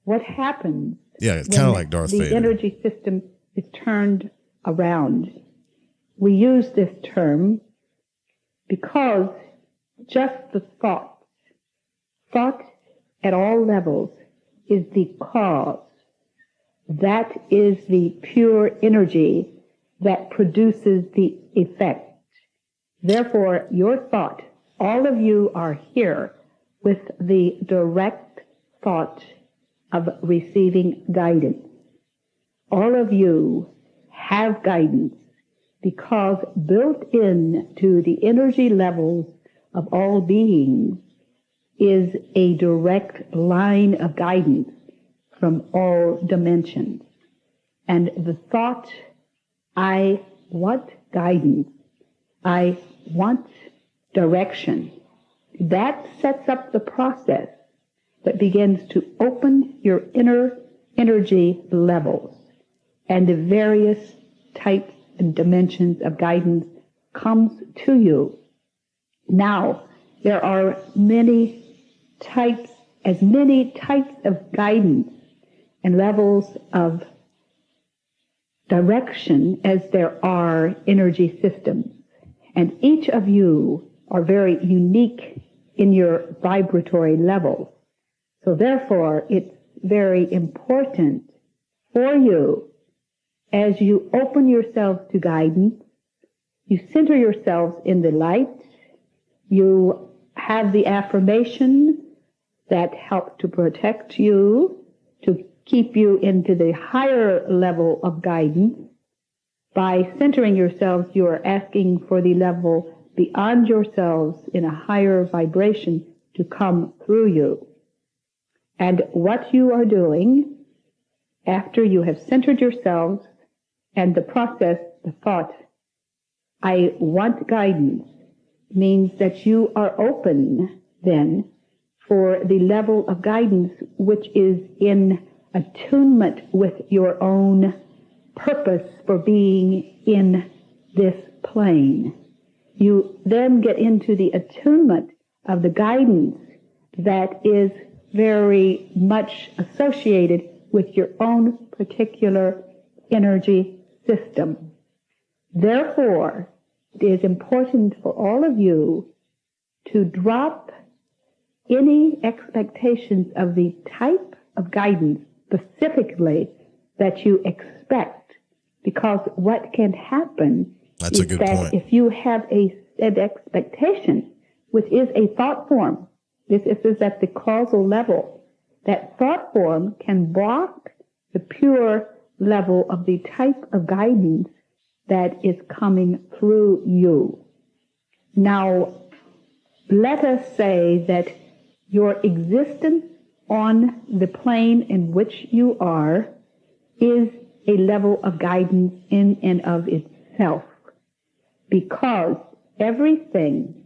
What happens? Yeah, it's kind of like Darth Vader. The energy system is turned around. We use this term because just the thought at all levels is the cause. That is the pure energy that produces the effect. Therefore, your thought, all of you are here with the direct thought of receiving guidance. All of you have guidance because built in to the energy levels of all beings is a direct line of guidance from all dimensions. And the thought, I want guidance, I want direction, that sets up the process that begins to open your inner energy levels, and the various types and dimensions of guidance comes to you. Now, there are many types of guidance and levels of direction as there are energy systems. And each of you are very unique in your vibratory level. So therefore, it's very important for you, as you open yourselves to guidance, you center yourselves in the light, you have the affirmation that helps to protect you, to keep you into the higher level of guidance. By centering yourselves, you are asking for the level beyond yourselves in a higher vibration to come through you. And what you are doing after you have centered yourselves and the process, the thought, I want guidance, means that you are open then for the level of guidance which is in attunement with your own purpose for being in this plane. You then get into the attunement of the guidance that is very much associated with your own particular energy system. Therefore, it is important for all of you to drop any expectations of the type of guidance specifically that you expect, because what can happen That's is a good that point. if you have an expectation, which is a thought form, this is at the causal level, that thought form can block the pure level of the type of guidance that is coming through you. Now, let us say that your existence on the plane in which you are is a level of guidance in and of itself, because everything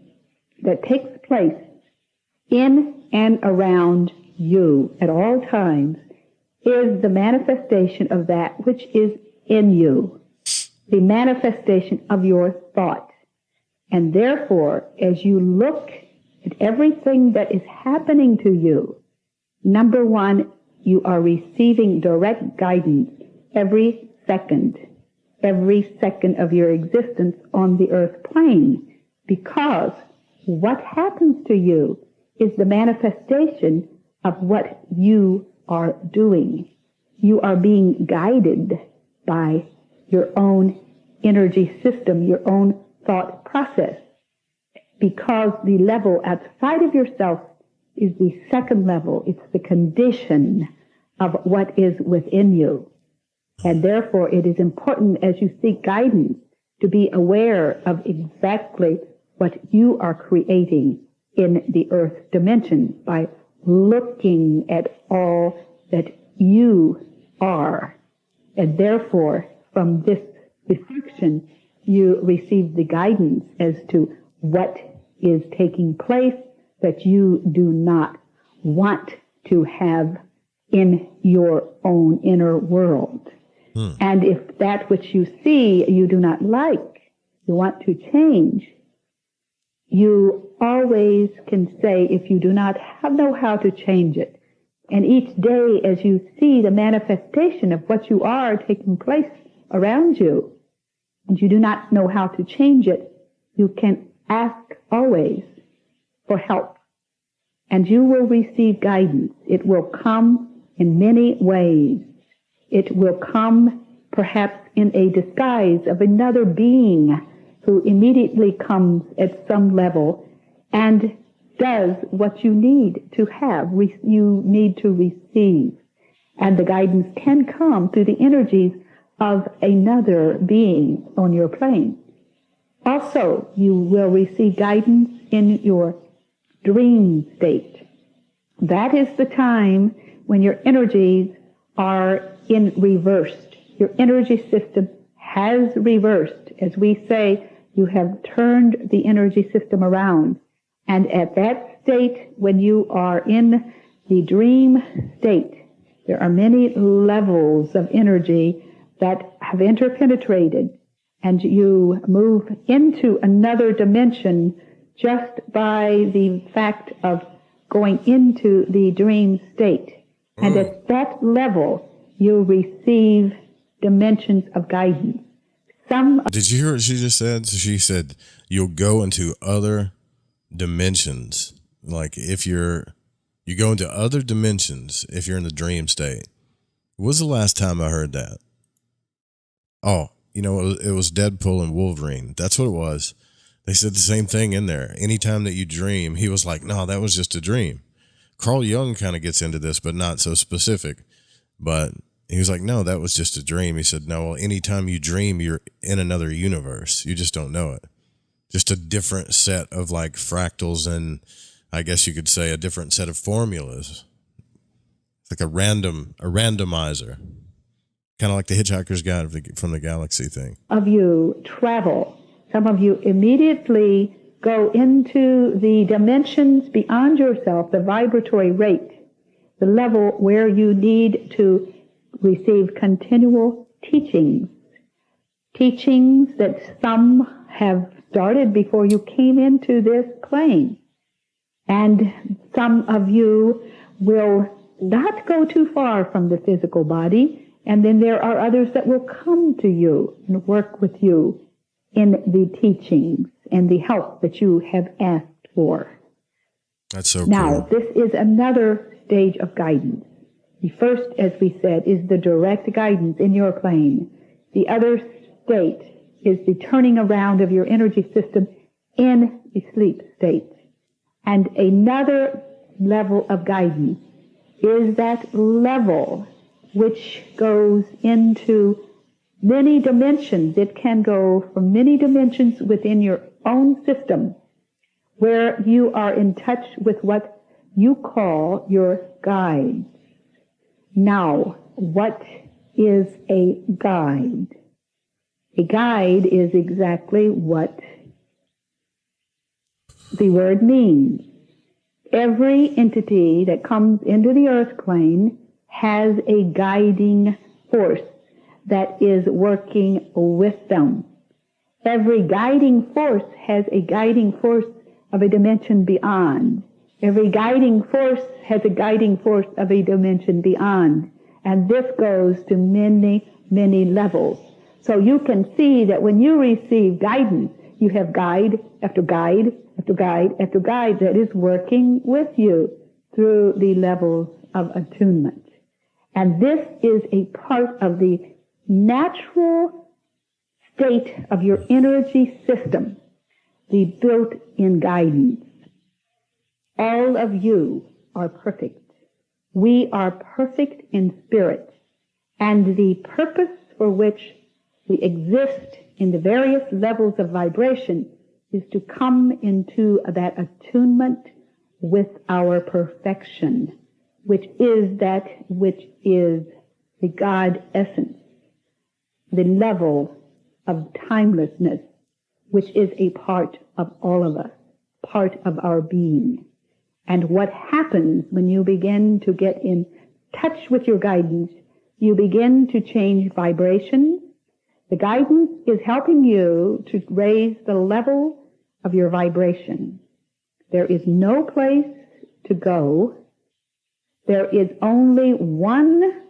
that takes place in and around you at all times is the manifestation of that which is in you, the manifestation of your thought. And therefore, as you look at everything that is happening to you, number one, you are receiving direct guidance every second of your existence on the earth plane, because what happens to you is the manifestation of what you are doing. You are being guided by your own energy system, your own thought process, because the level outside of yourself is the second level. It's the condition of what is within you. And therefore, it is important as you seek guidance to be aware of exactly what you are creating in the earth dimension by looking at all that you are. And therefore, from this reflection, you receive the guidance as to what is taking place that you do not want to have in your own inner world. And if that which you see you do not like, you want to change, you always can say, if you do not know how to change it, and each day as you see the manifestation of what you are taking place around you, and you do not know how to change it, you can ask always for help. And you will receive guidance. It will come in many ways. It will come perhaps in a disguise of another being who immediately comes at some level and does what you need to have, you need to receive. And the guidance can come through the energies of another being on your plane. Also, you will receive guidance in your dream state. That is the time when your energies are in reversed. Your energy system has reversed. As we say, you have turned the energy system around. And at that state, when you are in the dream state, there are many levels of energy that have interpenetrated, and you move into another dimension just by the fact of going into the dream state. And at that level, you receive dimensions of guidance. Did you hear what she just said? So she said, you'll go into other dimensions. Like if you go into other dimensions if you're in the dream state. When was the last time I heard that? Oh, it was Deadpool and Wolverine. That's what it was. They said the same thing in there. Anytime that you dream, he was like, no, that was just a dream. Carl Jung kind of gets into this, but not so specific. But he was like, no, that was just a dream. He said, no, well, anytime you dream, you're in another universe. You just don't know it. Just a different set of like fractals, and I guess you could say a different set of formulas. It's like a randomizer. Kind of like the Hitchhiker's Guide from the Galaxy thing. Of you travel. Some of you immediately go into the dimensions beyond yourself, the vibratory rate, the level where you need to receive continual teachings that some have started before you came into this plane. And some of you will not go too far from the physical body, and then there are others that will come to you and work with you in the teachings and the help that you have asked for. That's so Now, cool. this is another stage of guidance. The first, as we said, is the direct guidance in your plane. The other state is the turning around of your energy system in the sleep state. And another level of guidance is that level which goes into many dimensions. It can go from many dimensions within your own system, where you are in touch with what you call your guides. Now, what is a guide? A guide is exactly what the word means. Every entity that comes into the earth plane has a guiding force that is working with them. Every guiding force has a guiding force of a dimension beyond. Every guiding force has a guiding force of a dimension beyond. And this goes to many, many levels. So you can see that when you receive guidance, you have guide after guide after guide after guide that is working with you through the levels of attunement. And this is a part of the natural state of your energy system, the built-in guidance. All of you are perfect. We are perfect in spirit. And the purpose for which we exist in the various levels of vibration is to come into that attunement with our perfection, which is that which is the God essence, the level of timelessness, which is a part of all of us, part of our being. And what happens when you begin to get in touch with your guidance, you begin to change vibration. The guidance is helping you to raise the level of your vibration. There is no place to go. There is only one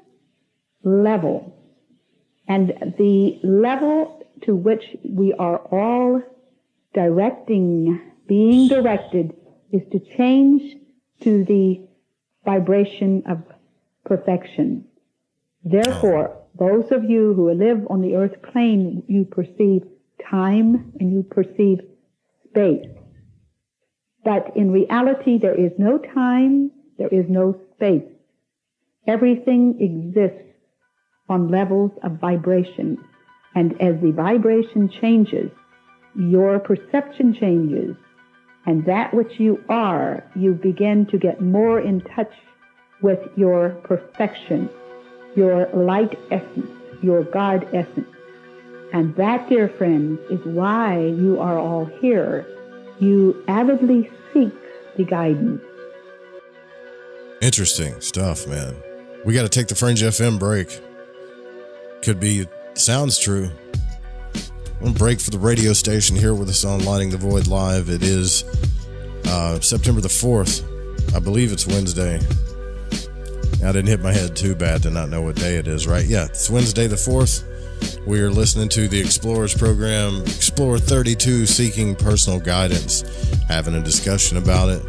level. And the level to which we are all being directed, is to change to the vibration of perfection. Therefore, those of you who live on the earth plane, you perceive time and you perceive space. But in reality, there is no time, there is no space. Everything exists on levels of vibration. And as the vibration changes, your perception changes. And that which you are, you begin to get more in touch with your perfection, your light essence, your God essence. And that, dear friends, is why you are all here. You avidly seek the guidance. Interesting stuff, man. We got to take the Fringe FM break. Could be, sounds true. We'll break for the radio station here with us on Lighting the Void Live. It is September the 4th. I believe it's Wednesday. I didn't hit my head too bad to not know what day it is, right? Yeah, it's Wednesday the 4th. We are listening to the Explorers program, Explorer 32, Seeking Personal Guidance, having a discussion about it.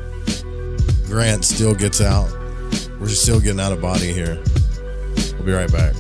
Grant still gets out. We're still getting out of body here. We'll be right back.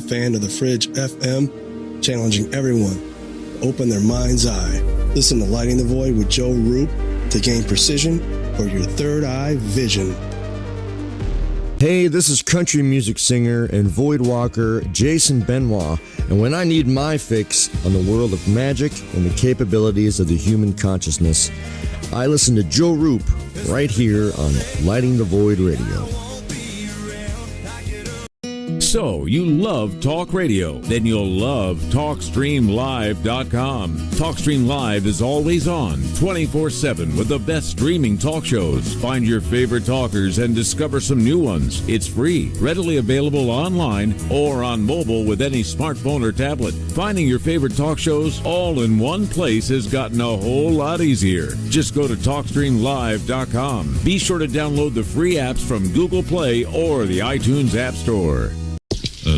Fan of the Fringe FM, challenging everyone to open their mind's eye. Listen to Lighting the Void with Joe Roop to gain precision for your third eye vision. Hey, this is country music singer and void walker Jason Benoit, and when I need my fix on the world of magic and the capabilities of the human consciousness, I listen to Joe Roop right here on Lighting the Void Radio. So, you love talk radio? Then you'll love TalkStreamLive.com. TalkStream Live is always on, 24/7 with the best streaming talk shows. Find your favorite talkers and discover some new ones. It's free, readily available online or on mobile with any smartphone or tablet. Finding your favorite talk shows all in one place has gotten a whole lot easier. Just go to TalkStreamLive.com. Be sure to download the free apps from Google Play or the iTunes App Store.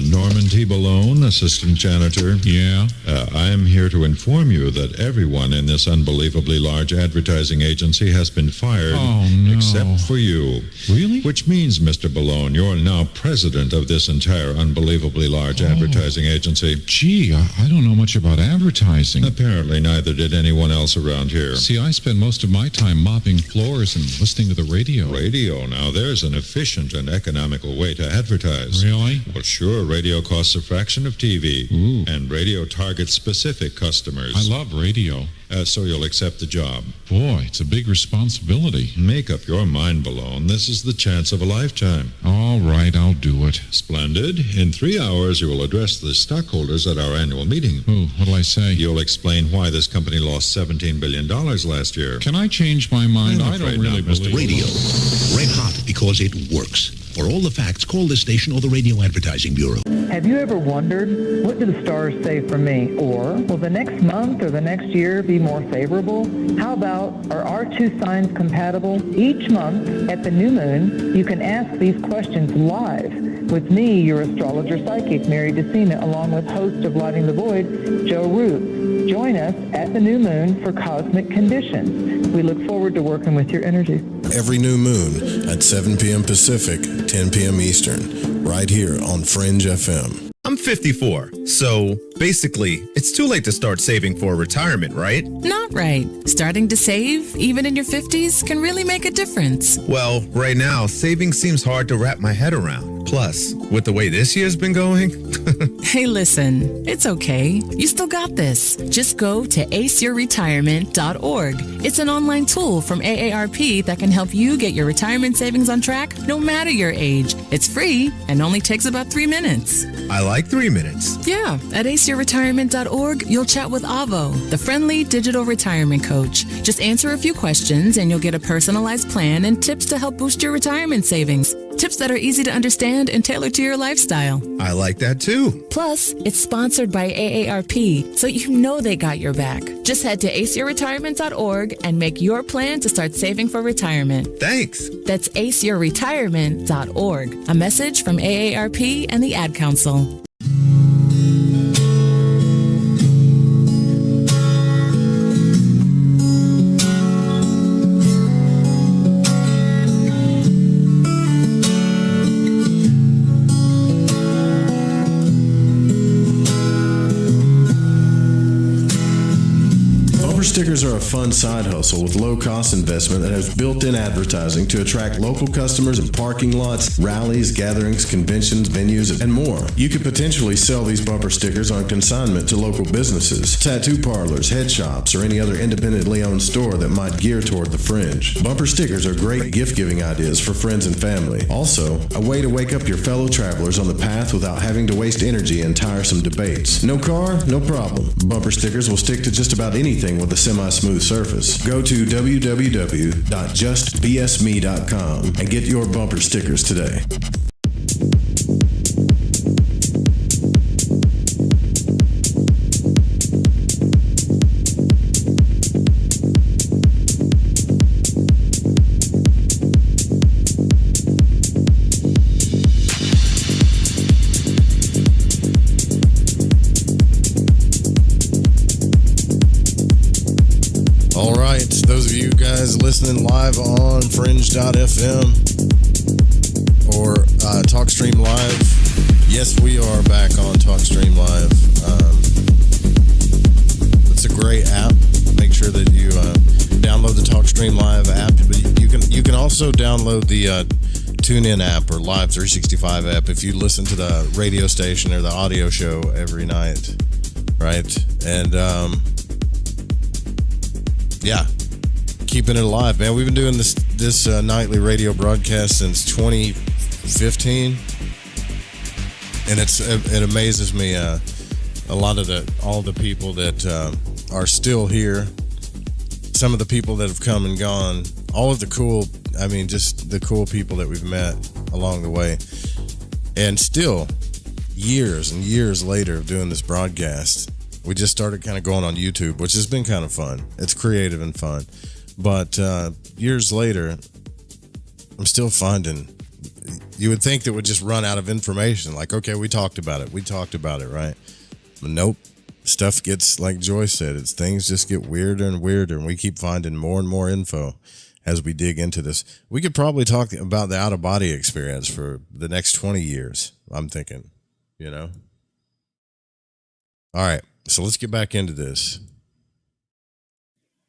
Norman T. Balone, assistant janitor. Yeah? I am here to inform you that everyone in this unbelievably large advertising agency has been fired. Oh, no. Except for you. Really? Which means, Mr. Balone, you're now president of this entire unbelievably large advertising agency. Gee, I don't know much about advertising. Apparently neither did anyone else around here. See, I spend most of my time mopping floors and listening to the radio. Radio? Now, there's an efficient and economical way to advertise. Really? Well, sure. Radio costs a fraction of TV. Ooh. And radio targets specific customers. I love radio. So you'll accept the job. Boy, it's a big responsibility. Make up your mind, Balone. This is the chance of a lifetime. All right, I'll do it. Splendid. In 3 hours, you will address the stockholders at our annual meeting. Oh, what'll I say? You'll explain why this company lost $17 billion last year. Can I change my mind? I don't really believe Radio. Red hot because it works. For all the facts, call this station or the Radio Advertising Bureau. Have you ever wondered, what do the stars say for me? Or, will the next month or the next year be more favorable? How about, are our two signs compatible? Each month, at the new moon, you can ask these questions live with me, your astrologer psychic, Mary DeCina, along with host of Lighting the Void, Joe Root. Join us at the new moon for Cosmic Conditions. We look forward to working with your energy. Every new moon at 7 p.m. Pacific, 10 p.m. Eastern, right here on Fringe FM. I'm 54, so basically, it's too late to start saving for retirement, right? Not right. Starting to save, even in your 50s, can really make a difference. Well, right now, saving seems hard to wrap my head around. Plus, with the way this year's been going... Hey, listen, it's okay. You still got this. Just go to aceyourretirement.org. It's an online tool from AARP that can help you get your retirement savings on track no matter your age. It's free and only takes about 3 minutes. I like 3 minutes. Yeah, at aceyourretirement.org, you'll chat with Avo, the friendly digital retirement coach. Just answer a few questions and you'll get a personalized plan and tips to help boost your retirement savings. Tips that are easy to understand and tailored to your lifestyle. I like that too. Plus, it's sponsored by AARP, so you know they got your back. Just head to aceyourretirement.org and make your plan to start saving for retirement. Thanks. That's aceyourretirement.org. A message from AARP and the Ad Council. Stickers are a fun side hustle with low-cost investment that has built-in advertising to attract local customers in parking lots, rallies, gatherings, conventions, venues, and more. You could potentially sell these bumper stickers on consignment to local businesses, tattoo parlors, head shops, or any other independently owned store that might gear toward the fringe. Bumper stickers are great gift-giving ideas for friends and family. Also, a way to wake up your fellow travelers on the path without having to waste energy in tiresome debates. No car? No problem. Bumper stickers will stick to just about anything with a semi-smooth surface. Go to www.justbsme.com and get your bumper stickers today. Listening live on fringe.fm or TalkStream Live. Yes, we are back on TalkStream Live. It's a great app. Make sure that you download the TalkStream Live app. But you can also download the TuneIn app or Live 365 app if you listen to the radio station or the audio show every night, right? And yeah. Keeping it alive, man. We've been doing this nightly radio broadcast since 2015, and it amazes me a lot of all the people that are still here, some of the people that have come and gone, all of the cool, just the cool people that we've met along the way, and still years and years later of doing this broadcast, we just started kind of going on YouTube, which has been kind of fun. It's creative and fun. But years later, I'm still finding, you would think that would just run out of information. Like, okay, we talked about it, right? But nope. Stuff gets, like Joy said, things just get weirder and weirder, and we keep finding more and more info as we dig into this. We could probably talk about the out-of-body experience for the next 20 years, I'm thinking, All right, so let's get back into this.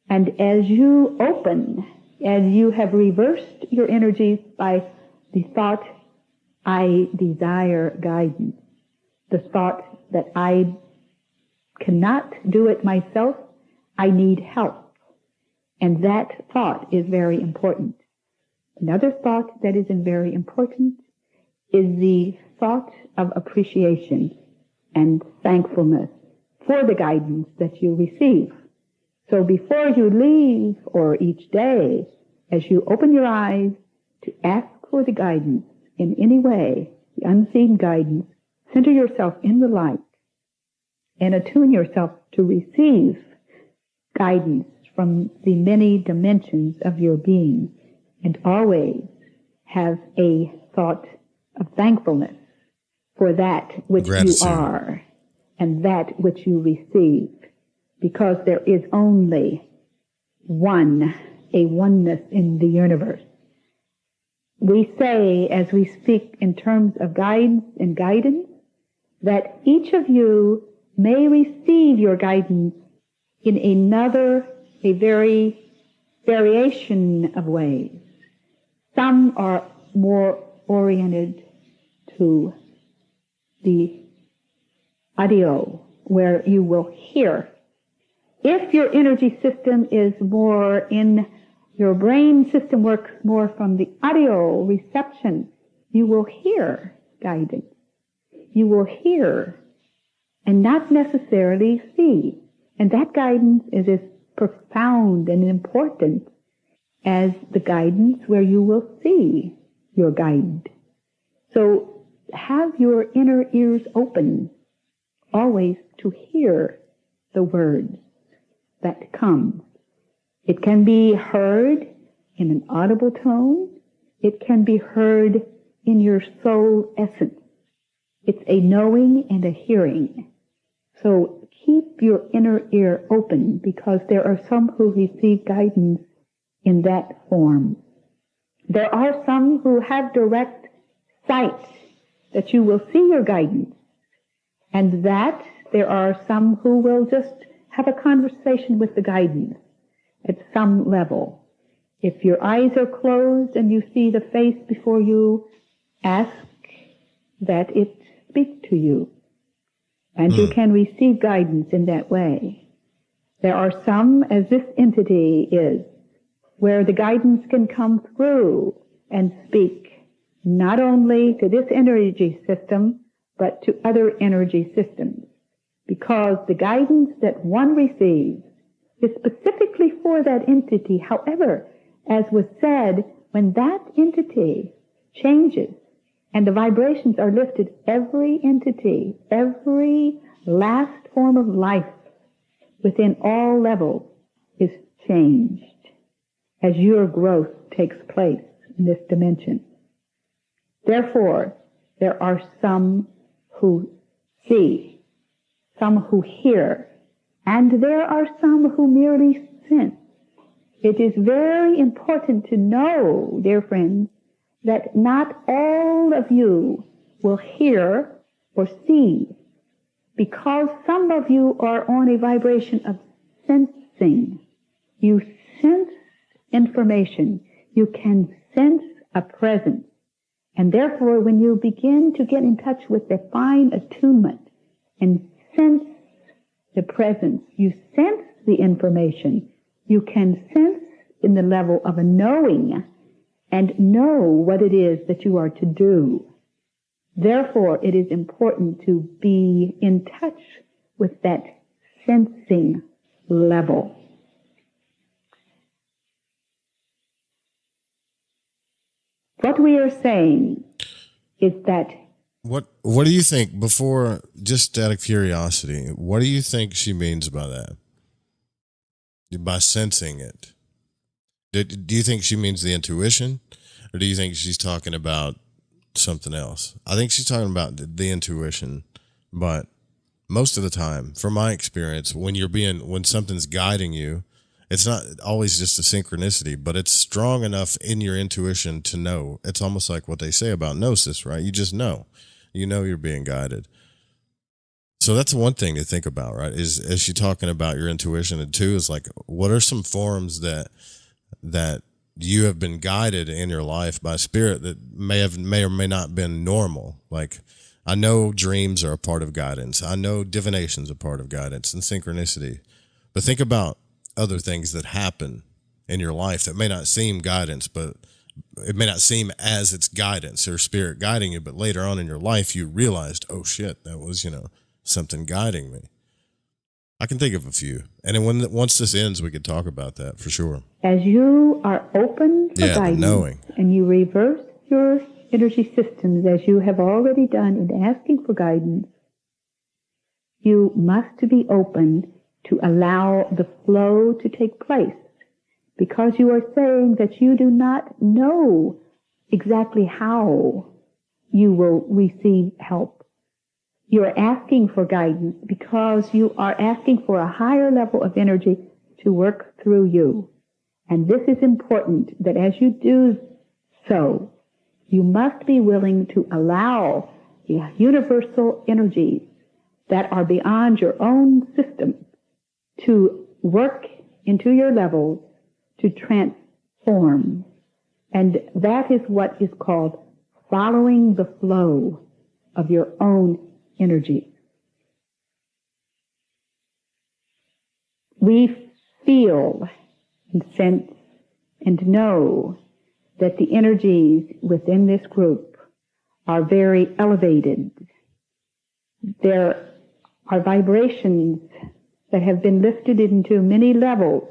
And as you open, as you have reversed your energies by the thought, I desire guidance, the thought that I cannot do it myself, I need help. And that thought is very important. Another thought that is very important is the thought of appreciation and thankfulness for the guidance that you receive. So before you leave, or each day, as you open your eyes to ask for the guidance in any way, the unseen guidance, center yourself in the light and attune yourself to receive guidance from the many dimensions of your being, and always have a thought of thankfulness for that which you are and that which you receive. Because there is only a oneness in the universe. We say, as we speak in terms of guidance and guidance, that each of you may receive your guidance in a very variation of ways. Some are more oriented to the audio, where you will hear. If your energy system is more in, your brain system works more from the audio reception, you will hear guidance. You will hear and not necessarily see. And that guidance is as profound and important as the guidance where you will see your guide. So have your inner ears open always to hear the words that come. It can be heard in an audible tone. It can be heard in your soul essence. It's a knowing and a hearing. So keep your inner ear open, because there are some who receive guidance in that form. There are some who have direct sight that you will see your guidance, and that there are some who will just have a conversation with the guidance at some level. If your eyes are closed and you see the face before you, ask that it speak to you, and you can receive guidance in that way. There are some, as this entity is, where the guidance can come through and speak not only to this energy system, but to other energy systems, because the guidance that one receives is specifically for that entity. However, as was said, when that entity changes and the vibrations are lifted, every entity, every last form of life within all levels is changed as your growth takes place in this dimension. Therefore, there are some who see, some who hear, and there are some who merely sense. It is very important to know, dear friends, that not all of you will hear or see, because some of you are on a vibration of sensing. You sense information. You can sense a presence. And therefore, when you begin to get in touch with the fine attunement and sense the presence, you sense the information, you can sense in the level of a knowing and know what it is that you are to do. Therefore, it is important to be in touch with that sensing level. What we are saying is that... What do you think, before, just out of curiosity, what do you think she means by that? By sensing it? Do you think she means the intuition, or do you think she's talking about something else? I think she's talking about the intuition, but most of the time, from my experience, when something's guiding you, it's not always just a synchronicity, but it's strong enough in your intuition to know. It's almost like what they say about gnosis, right? You just know. You know you're being guided. So that's one thing to think about, right? Is she talking about your intuition? And two is like, what are some forms that you have been guided in your life by spirit that may or may not been normal? Like, I know dreams are a part of guidance. I know divination's a part of guidance and synchronicity. But think about other things that happen in your life that may not seem guidance, but it may not seem as it's guidance or spirit guiding you, but later on in your life, you realized, oh shit, that was, something guiding me. I can think of a few. And then once this ends, we could talk about that for sure. As you are open for guidance, knowing, and you reverse your energy systems as you have already done in asking for guidance, you must be open to allow the flow to take place, because you are saying that you do not know exactly how you will receive help. You are asking for guidance because you are asking for a higher level of energy to work through you. And this is important, that as you do so, you must be willing to allow the universal energies that are beyond your own system to work into your levels to transform. And that is what is called following the flow of your own energy. We feel and sense and know that the energies within this group are very elevated. There are vibrations that have been lifted into many levels,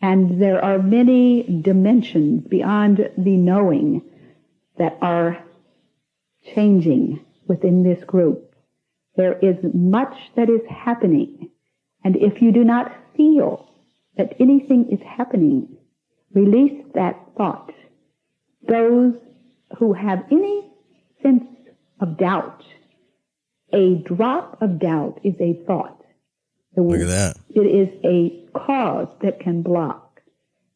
and there are many dimensions beyond the knowing that are changing within this group. There is much that is happening, and if you do not feel that anything is happening, release that thought. Those who have any sense of doubt, a drop of doubt is a thought. Look at that. It is a cause that can block.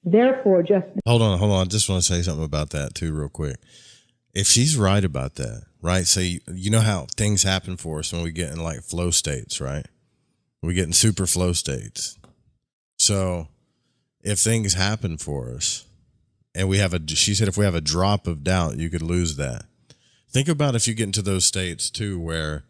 Therefore, just... Hold on. I just want to say something about that too real quick. If she's right about that, right? Say, you know how things happen for us when we get in like flow states, right? We get in super flow states. So if things happen for us and she said if we have a drop of doubt, you could lose that. Think about if you get into those states too, where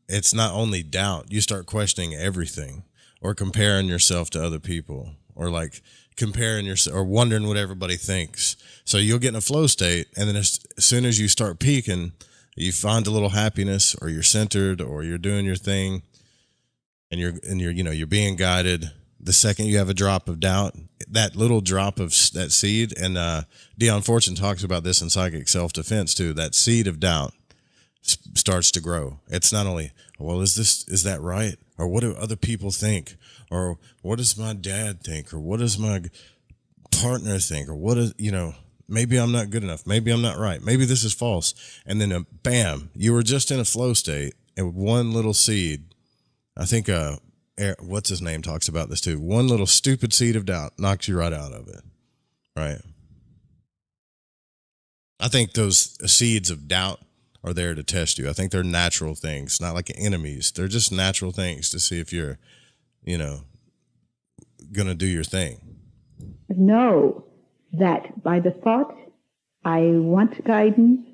it's not only doubt, you start questioning everything or comparing yourself to other people or like comparing yourself or wondering what everybody thinks. So you'll get in a flow state, and then as soon as you start peaking, you find a little happiness, or you're centered, or you're doing your thing, and you're being guided. The second you have a drop of doubt, that little drop of that seed, and Dion Fortune talks about this in Psychic Self-Defense too, that seed of doubt starts to grow. It's not only, well, is that right? Or what do other people think? Or what does my dad think? Or what does my partner think? Or what is, maybe I'm not good enough. Maybe I'm not right. Maybe this is false. And then bam, you were just in a flow state, and one little seed, I think, what's his name talks about this too. One little stupid seed of doubt knocks you right out of it. Right. I think those seeds of doubt are there to test you. I think they're natural things, not like enemies. They're just natural things to see if you're, going to do your thing. Know that by the thought, I want guidance,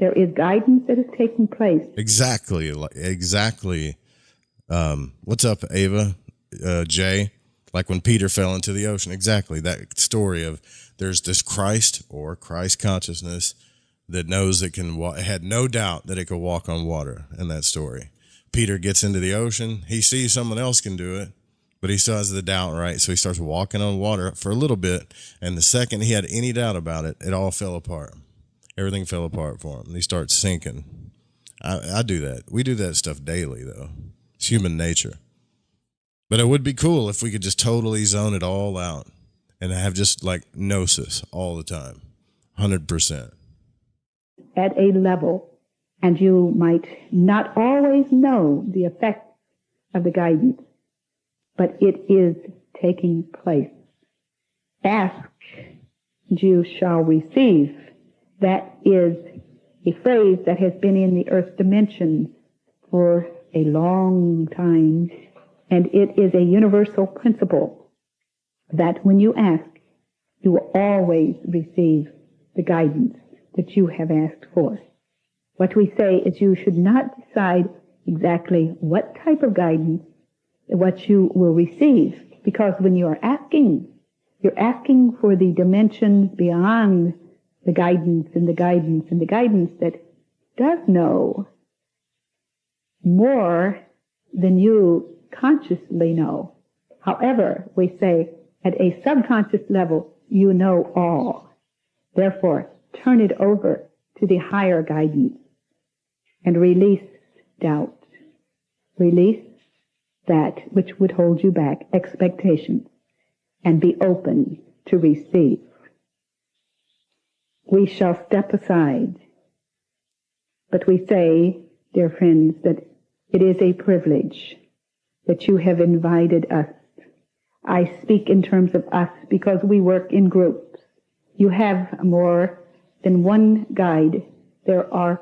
there is guidance that is taking place. Exactly. What's up, Ava? Jay? Like when Peter fell into the ocean. Exactly. That story of there's this Christ or Christ consciousness that knows it can had no doubt that it could walk on water in that story. Peter gets into the ocean. He sees someone else can do it, but he still has the doubt, right? So he starts walking on water for a little bit, and the second he had any doubt about it, it all fell apart. Everything fell apart for him, and he starts sinking. I do that. We do that stuff daily, though. It's human nature. But it would be cool if we could just totally zone it all out and have just like gnosis all the time, 100%. At a level, and you might not always know the effect of the guidance, but it is taking place. Ask, and you shall receive. That is a phrase that has been in the earth dimension for a long time, and it is a universal principle that when you ask, you will always receive the guidance that you have asked for. What we say is you should not decide exactly what type of guidance, what you will receive, because when you are asking, you're asking for the dimensions beyond the guidance and the guidance and the guidance that does know more than you consciously know. However, we say at a subconscious level, you know all. Therefore, turn it over to the higher guidance and release doubt. Release that which would hold you back, expectations, and be open to receive. We shall step aside. But we say, dear friends, that it is a privilege that you have invited us. I speak in terms of us because we work in groups. You have more than one guide. There are,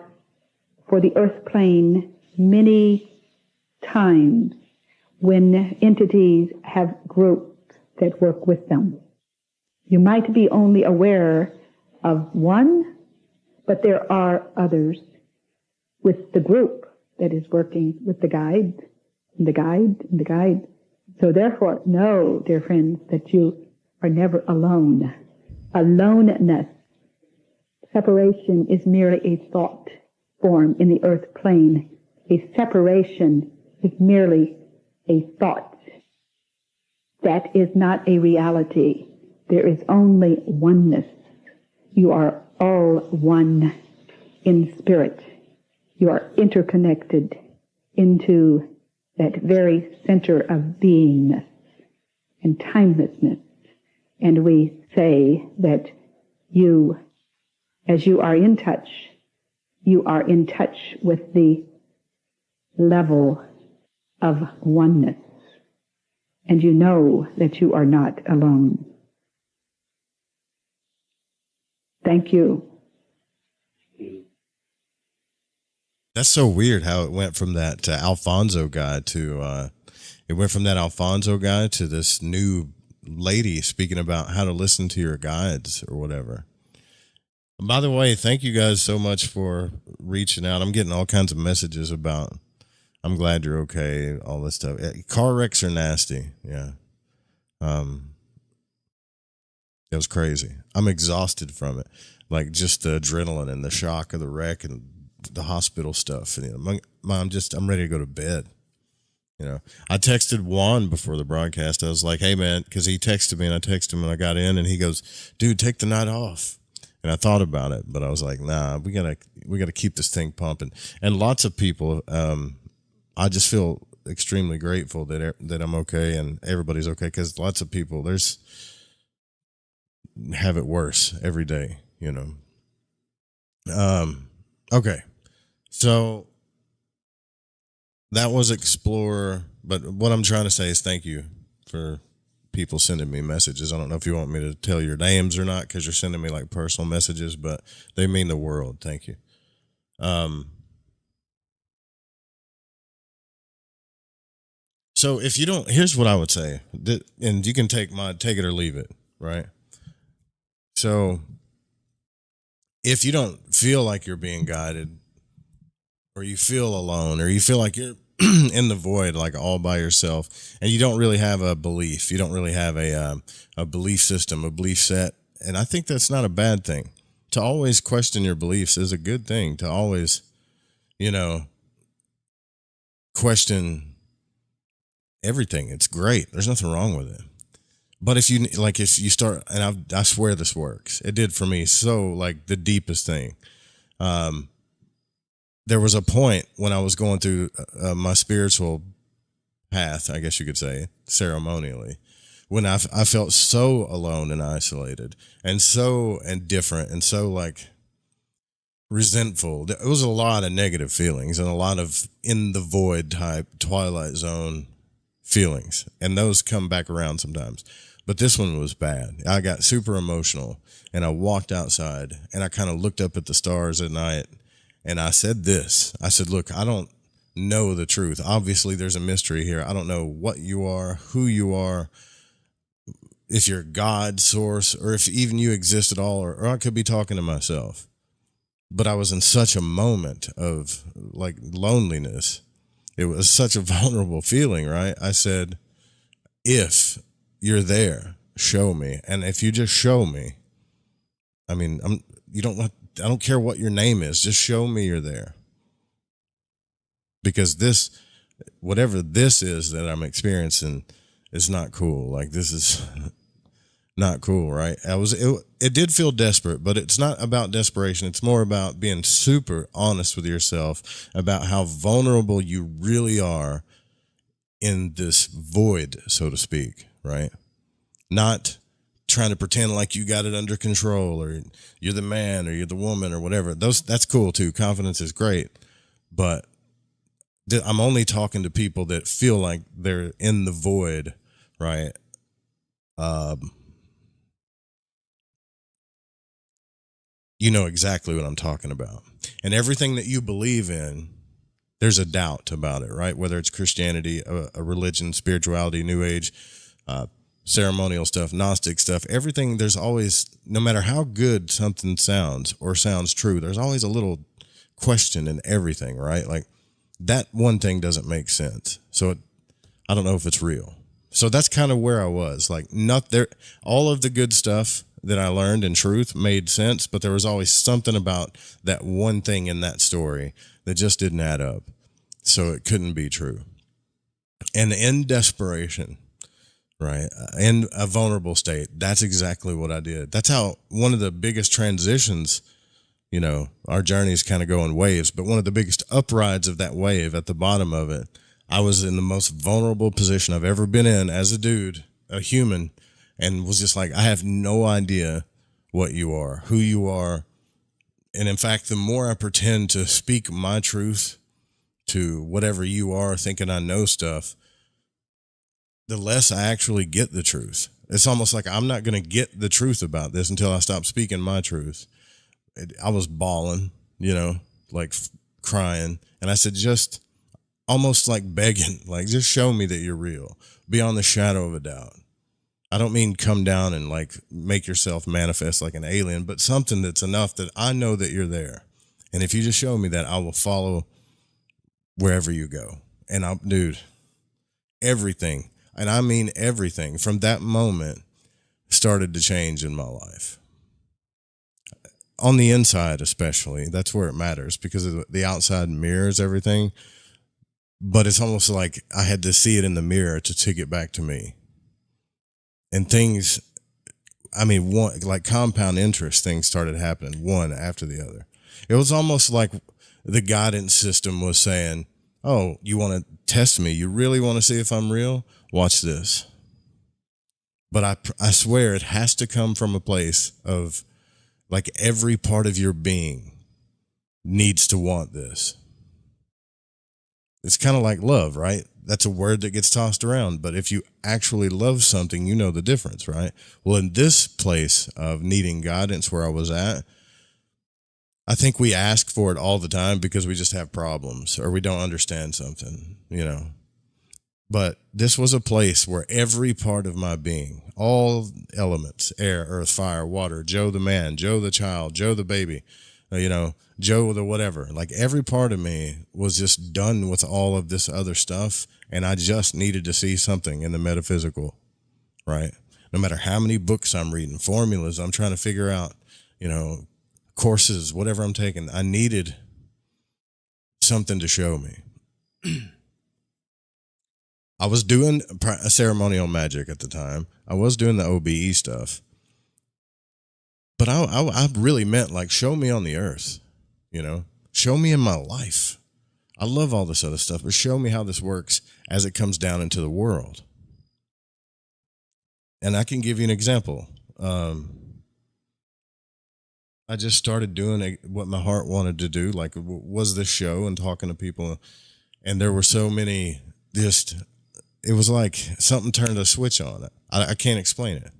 for the earth plane, many times when entities have groups that work with them. You might be only aware of one, but there are others with the group that is working with the guide, and the guide, and the guide. So therefore, know, dear friends, that you are never alone. Aloneness, separation, is merely a thought form in the earth plane. A separation is merely a thought. That is not a reality. There is only oneness. You are all one in spirit. You are interconnected into that very center of beingness and timelessness. And we say that you, as you are in touch with the level of oneness. And you know that you are not alone. Thank you. That's so weird how it went from that Alfonso guy to this new lady speaking about how to listen to your guides or whatever. And by the way, thank you guys so much for reaching out. I'm getting all kinds of messages about I'm glad you're okay, all this stuff. Car wrecks are nasty. Yeah. It was crazy. I'm exhausted from it. Like just the adrenaline and the shock of the wreck and the hospital stuff. And I'm ready to go to bed. I texted Juan before the broadcast. I was like, hey man, because he texted me and I texted him and I got in and he goes, dude, take the night off. And I thought about it, but I was like, nah, we gotta keep this thing pumping. And lots of people, I just feel extremely grateful that I'm okay and everybody's okay, because lots of people have it worse every day, Okay, so that was Explorer, but what I'm trying to say is thank you for people sending me messages. I don't know if you want me to tell your names or not, because you're sending me like personal messages, but they mean the world. Thank you. So if you don't, here's what I would say, and you can take it or leave it, right? So if you don't feel like you're being guided, or you feel alone, or you feel like you're in the void, like all by yourself, and you don't really have a belief, you don't really have a belief system, a belief set, and I think that's not a bad thing. To always question your beliefs is a good thing. To always, question everything. It's great. There's nothing wrong with it. But if you start, and I swear this works. It did for me. So like the deepest thing. There was a point when I was going through my spiritual path, I guess you could say, ceremonially, when I felt so alone and isolated and so indifferent and so like resentful. It was a lot of negative feelings and a lot of in the void type Twilight Zone feelings. And those come back around sometimes. But this one was bad. I got super emotional and I walked outside and I kind of looked up at the stars at night and I said this. I said, look, I don't know the truth. Obviously, there's a mystery here. I don't know what you are, who you are, if you're God, source, or if even you exist at all, or I could be talking to myself. But I was in such a moment of like loneliness. It was such a vulnerable feeling, right? I said, if you're there, show me. And if you just show me, I mean, I don't care what your name is. Just show me you're there. Because this, whatever this is that I'm experiencing is not cool. Like this is not cool, right? It did feel desperate, but it's not about desperation. It's more about being super honest with yourself about how vulnerable you really are in this void, so to speak, right? Not trying to pretend like you got it under control or you're the man or you're the woman or whatever. That's cool too. Confidence is great, but I'm only talking to people that feel like they're in the void, right? You know exactly what I'm talking about. And everything that you believe in, there's a doubt about it, right? Whether it's Christianity, a religion, spirituality, New Age, ceremonial stuff, Gnostic stuff, everything, there's always, no matter how good something sounds or sounds true, there's always a little question in everything, right? Like that one thing doesn't make sense. So I don't know if it's real. So that's kind of where I was. Like, not there, all of the good stuff that I learned in truth made sense, but there was always something about that one thing in that story that just didn't add up. So it couldn't be true. And in desperation, right, in a vulnerable state, that's exactly what I did. That's how one of the biggest transitions, you know, our journeys kind of go in waves, but one of the biggest uprides of that wave at the bottom of it, I was in the most vulnerable position I've ever been in as a dude, a human, and was just like, I have no idea what you are, who you are. And in fact, the more I pretend to speak my truth to whatever you are, thinking I know stuff, the less I actually get the truth. It's almost like I'm not going to get the truth about this until I stop speaking my truth. I was bawling, you know, like crying. And I said, just almost like begging, like, just show me that you're real, beyond the shadow of a doubt. I don't mean come down and like make yourself manifest like an alien, but something that's enough that I know that you're there. And if you just show me that, I will follow wherever you go. And dude, everything, and I mean everything from that moment started to change in my life. On the inside, especially, that's where it matters, because the outside mirrors everything. But it's almost like I had to see it in the mirror to take it back to me. And things, I mean, one, like compound interest, things started happening one after the other. It was almost like the guidance system was saying, oh, you want to test me? You really want to see if I'm real? Watch this. But I swear it has to come from a place of like every part of your being needs to want this. It's kind of like love, right? That's a word that gets tossed around. But if you actually love something, you know the difference, right? Well, in this place of needing guidance where I was at, I think we ask for it all the time because we just have problems or we don't understand something, you know. But this was a place where every part of my being, all elements, air, earth, fire, water, Joe the man, Joe the child, Joe the baby, you know, Joe the whatever, like every part of me was just done with all of this other stuff. And I just needed to see something in the metaphysical, right? No matter how many books I'm reading, formulas I'm trying to figure out, you know, courses, whatever I'm taking, I needed something to show me. I was doing a ceremonial magic at the time. I was doing the OBE stuff. But I really meant like, show me on the earth, you know, show me in my life. I love all this other stuff, but show me how this works as it comes down into the world. And I can give you an example. I just started doing what my heart wanted to do, like was this show and talking to people. And there were so many, it was like something turned a switch on. I can't explain it.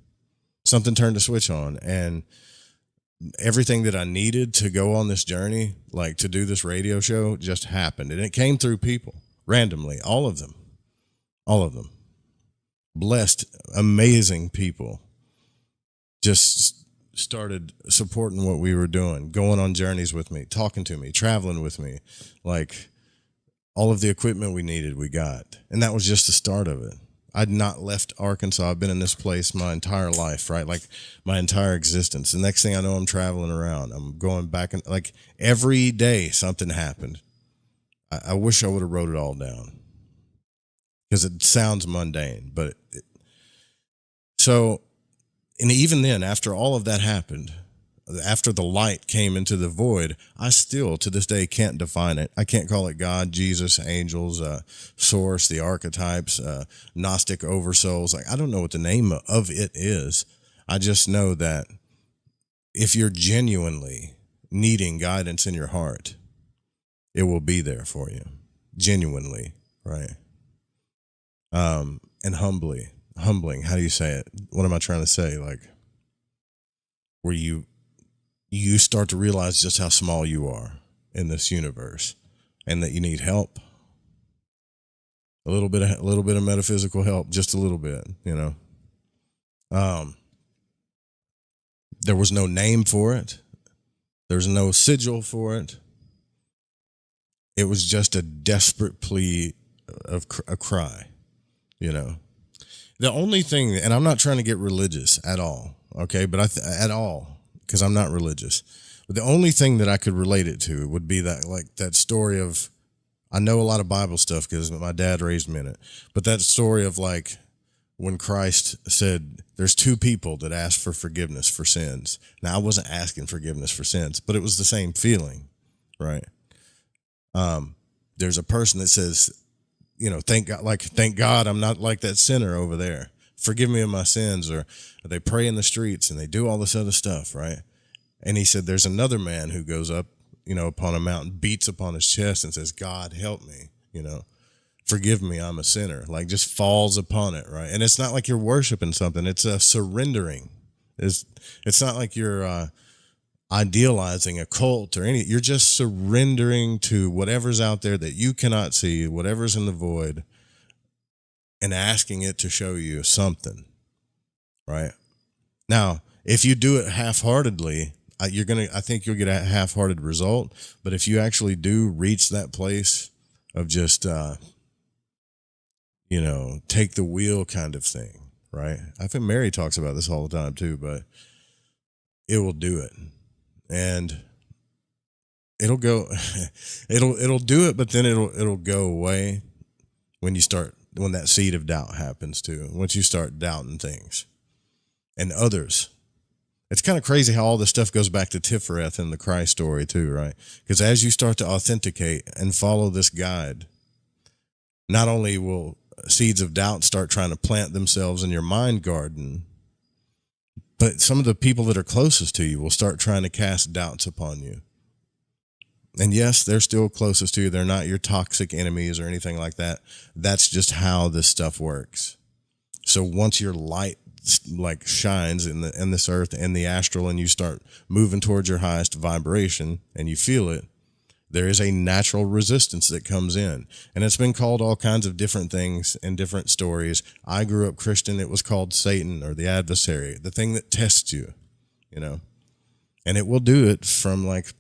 Something turned a switch on, and everything that I needed to go on this journey, like to do this radio show, just happened. And it came through people randomly, all of them, blessed, amazing people just started supporting what we were doing, going on journeys with me, talking to me, traveling with me, like all of the equipment we needed, we got. And that was just the start of it. I'd not left Arkansas. I've been in this place my entire life, right? Like my entire existence. The next thing I know, I'm traveling around. I'm going back and like every day something happened. I wish I would have wrote it all down because it sounds mundane, but so, and even then, after all of that happened, after the light came into the void, I still, to this day, can't define it. I can't call it God, Jesus, angels, source, the archetypes, Gnostic oversouls. Like, I don't know what the name of it is. I just know that if you're genuinely needing guidance in your heart, it will be there for you. Genuinely, right? And humbling. How do you say it? What am I trying to say? Like, where you start to realize just how small you are in this universe and that you need help. A little bit of metaphysical help, just a little bit, you know. There was no name for it. There's no sigil for it. It was just a desperate plea of a cry, you know. The only thing, and I'm not trying to get religious at all, okay, but at all, because I'm not religious. But the only thing that I could relate it to would be that, like, that story of, I know a lot of Bible stuff because my dad raised me in it, but that story of, like, when Christ said, there's two people that ask for forgiveness for sins. Now, I wasn't asking forgiveness for sins, but it was the same feeling, right? There's a person that says, you know, thank God I'm not like that sinner over there. Forgive me of my sins. Or they pray in the streets and they do all this other stuff, right? And he said, there's another man who goes up, you know, upon a mountain, beats upon his chest and says, God, help me, you know, forgive me, I'm a sinner. Like, just falls upon it, right? And it's not like you're worshiping something. It's a surrendering. It's not like you're idealizing a cult or anything. You're just surrendering to whatever's out there that you cannot see, whatever's in the void, and asking it to show you something, right? Now, if you do it half-heartedly, I think you'll get a half-hearted result. But if you actually do reach that place of just, you know, take the wheel kind of thing, right? I think Mary talks about this all the time too, but it will do it. And it'll go, it'll do it, but then it'll go away when that seed of doubt happens too. Once you start doubting things and others. It's kind of crazy how all this stuff goes back to Tiferet and the Christ story too, right? Because as you start to authenticate and follow this guide, not only will seeds of doubt start trying to plant themselves in your mind garden, but some of the people that are closest to you will start trying to cast doubts upon you. And yes, they're still closest to you. They're not your toxic enemies or anything like that. That's just how this stuff works. So once your light like shines in this earth and the astral, and you start moving towards your highest vibration and you feel it, there is a natural resistance that comes in. And it's been called all kinds of different things in different stories. I grew up Christian. It was called Satan, or the adversary, the thing that tests you, you know, and it will do it from like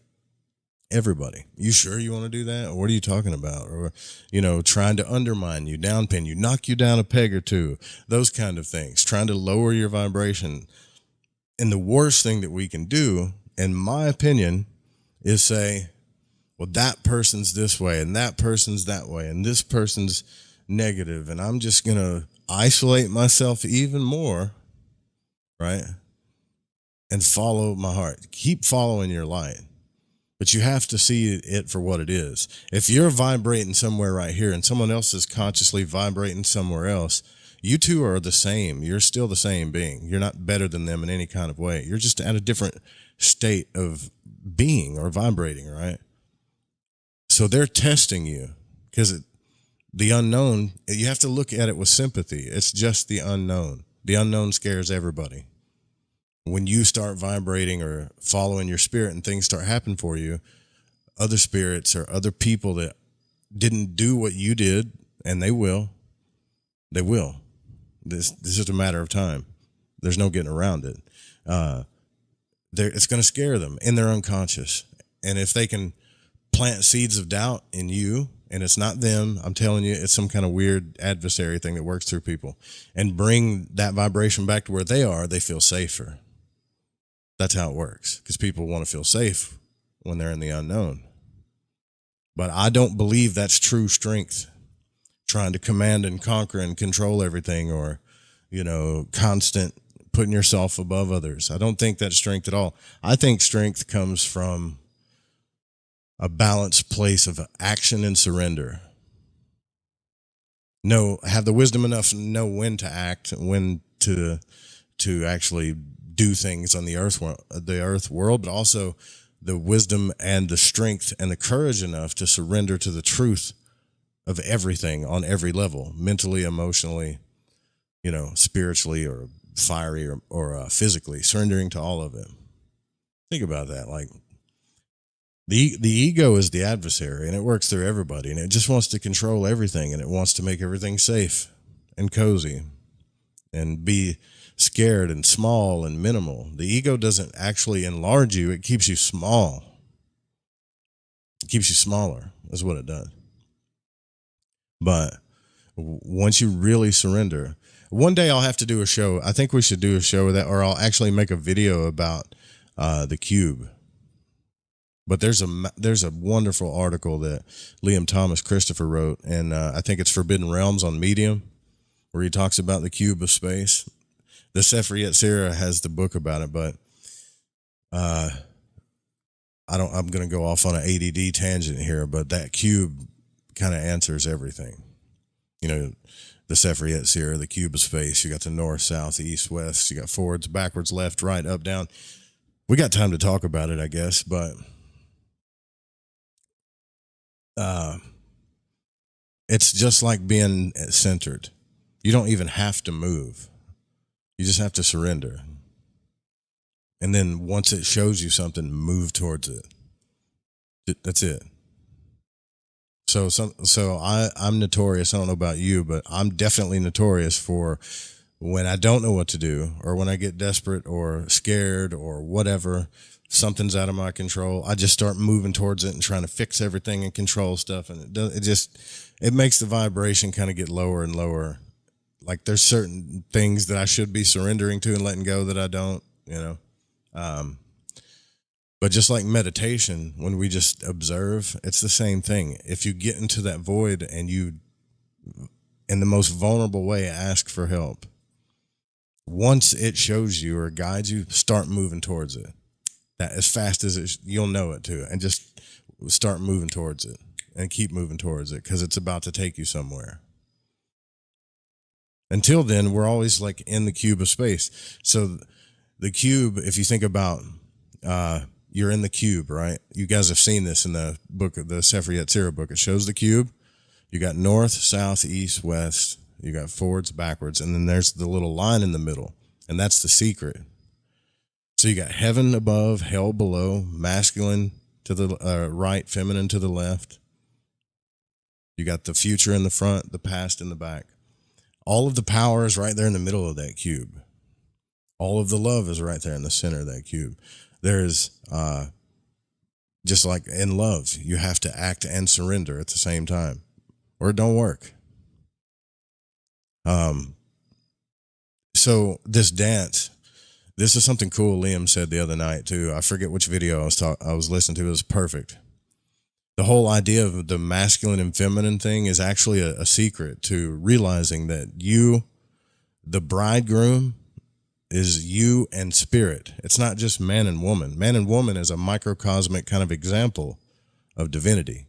everybody. You sure you want to do that? Or what are you talking about? Or, you know, trying to undermine you, downpin you, knock you down a peg or two, those kind of things, trying to lower your vibration. And the worst thing that we can do, in my opinion, is say, well, that person's this way and that person's that way and this person's negative, and I'm just going to isolate myself even more, right? And follow my heart. Keep following your light. But you have to see it for what it is. If you're vibrating somewhere right here and someone else is consciously vibrating somewhere else, you two are the same. You're still the same being. You're not better than them in any kind of way. You're just at a different state of being or vibrating, right? So they're testing you because the unknown, you have to look at it with sympathy. It's just the unknown. The unknown scares everybody. When you start vibrating or following your spirit and things start happening for you, other spirits or other people that didn't do what you did, and they will. This is just a matter of time. There's no getting around it. It's going to scare them in their unconscious. And if they can plant seeds of doubt in you, and it's not them, I'm telling you, it's some kind of weird adversary thing that works through people, and bring that vibration back to where they are, they feel safer. That's how it works, because people want to feel safe when they're in the unknown. But I don't believe that's true strength, trying to command and conquer and control everything, or, you know, constant putting yourself above others. I don't think that's strength at all. I think strength comes from a balanced place of action and surrender. Have the wisdom enough to know when to act, when to actually do things on the earth world, but also the wisdom and the strength and the courage enough to surrender to the truth of everything on every level, mentally, emotionally, you know, spiritually, or fiery, or physically, surrendering to all of it. Think about that. Like, the ego is the adversary, and it works through everybody, and it just wants to control everything, and it wants to make everything safe and cozy and be scared and small and minimal. The ego doesn't actually enlarge you. It keeps you small. It keeps you smaller is what it does. But once you really surrender, One day I'll have to do a show. I think we should do a show with that, or I'll actually make a video about the cube. But there's a wonderful article that Liam Thomas Christopher wrote, and I think it's Forbidden Realms on Medium, where he talks about the cube of space. The Sefer Yetzirah has the book about it, but I'm going to go off on an ADD tangent here, but that cube kind of answers everything. You know, the Sefer Yetzirah, the cube of space. You got the north, south, east, west. You got forwards, backwards, left, right, up, down. We got time to talk about it, I guess, but it's just like being centered. You don't even have to move. You just have to surrender. And then once it shows you something, move towards it. That's it. So I'm notorious. I don't know about you, but I'm definitely notorious for when I don't know what to do, or when I get desperate or scared or whatever, something's out of my control, I just start moving towards it and trying to fix everything and control stuff. And it makes the vibration kind of get lower and lower. Like there's certain things that I should be surrendering to and letting go that I don't, you know. But just like meditation, when we just observe, it's the same thing. If you get into that void and you, in the most vulnerable way, ask for help, once it shows you or guides you, start moving towards it. That as fast as you'll know it too, and just start moving towards it and keep moving towards it, because it's about to take you somewhere. Until then, we're always like in the cube of space. So the cube, if you think about, you're in the cube, right? You guys have seen this in the book of the Sefer Yetzirah book. It shows the cube. You got north, south, east, west. You got forwards, backwards, and then there's the little line in the middle, and that's the secret. So you got heaven above, hell below, masculine to the right, feminine to the left. You got the future in the front, the past in the back. All of the power is right there in the middle of that cube. All of the love is right there in the center of that cube. There's, just like in love, you have to act and surrender at the same time, or it don't work. So this dance, this is something cool Liam said the other night too. I forget which video I was listening to. It was perfect. The whole idea of the masculine and feminine thing is actually a secret to realizing that you, the bridegroom, is you and spirit. It's not just man and woman. Man and woman is a microcosmic kind of example of divinity.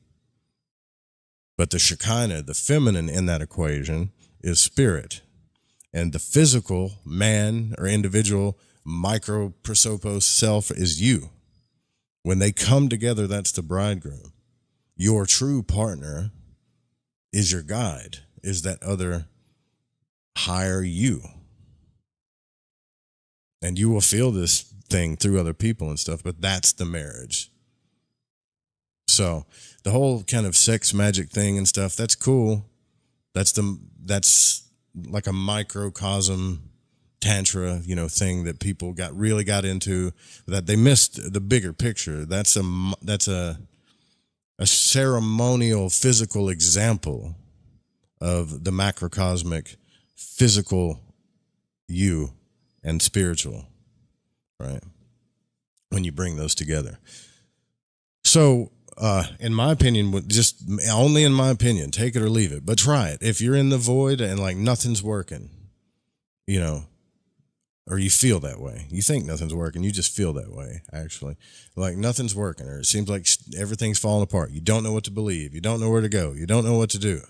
But the Shekinah, the feminine in that equation, is spirit. And the physical man or individual micro prosopos self is you. When they come together, that's the bridegroom. Your true partner is your guide, is that other higher you. And you will feel this thing through other people and stuff, but that's the marriage. So the whole kind of sex magic thing and stuff, that's cool. That's like a microcosm tantra, thing that people really got into, that they missed the bigger picture. That's a ceremonial physical example of the macrocosmic physical you and spiritual, right? When you bring those together. So, in my opinion, just only in my opinion, take it or leave it, but try it. If you're in the void and like nothing's working, or you feel that way, you think nothing's working, you just feel that way, actually, like nothing's working, or it seems like everything's falling apart. You don't know what to believe. You don't know where to go. You don't know what to do.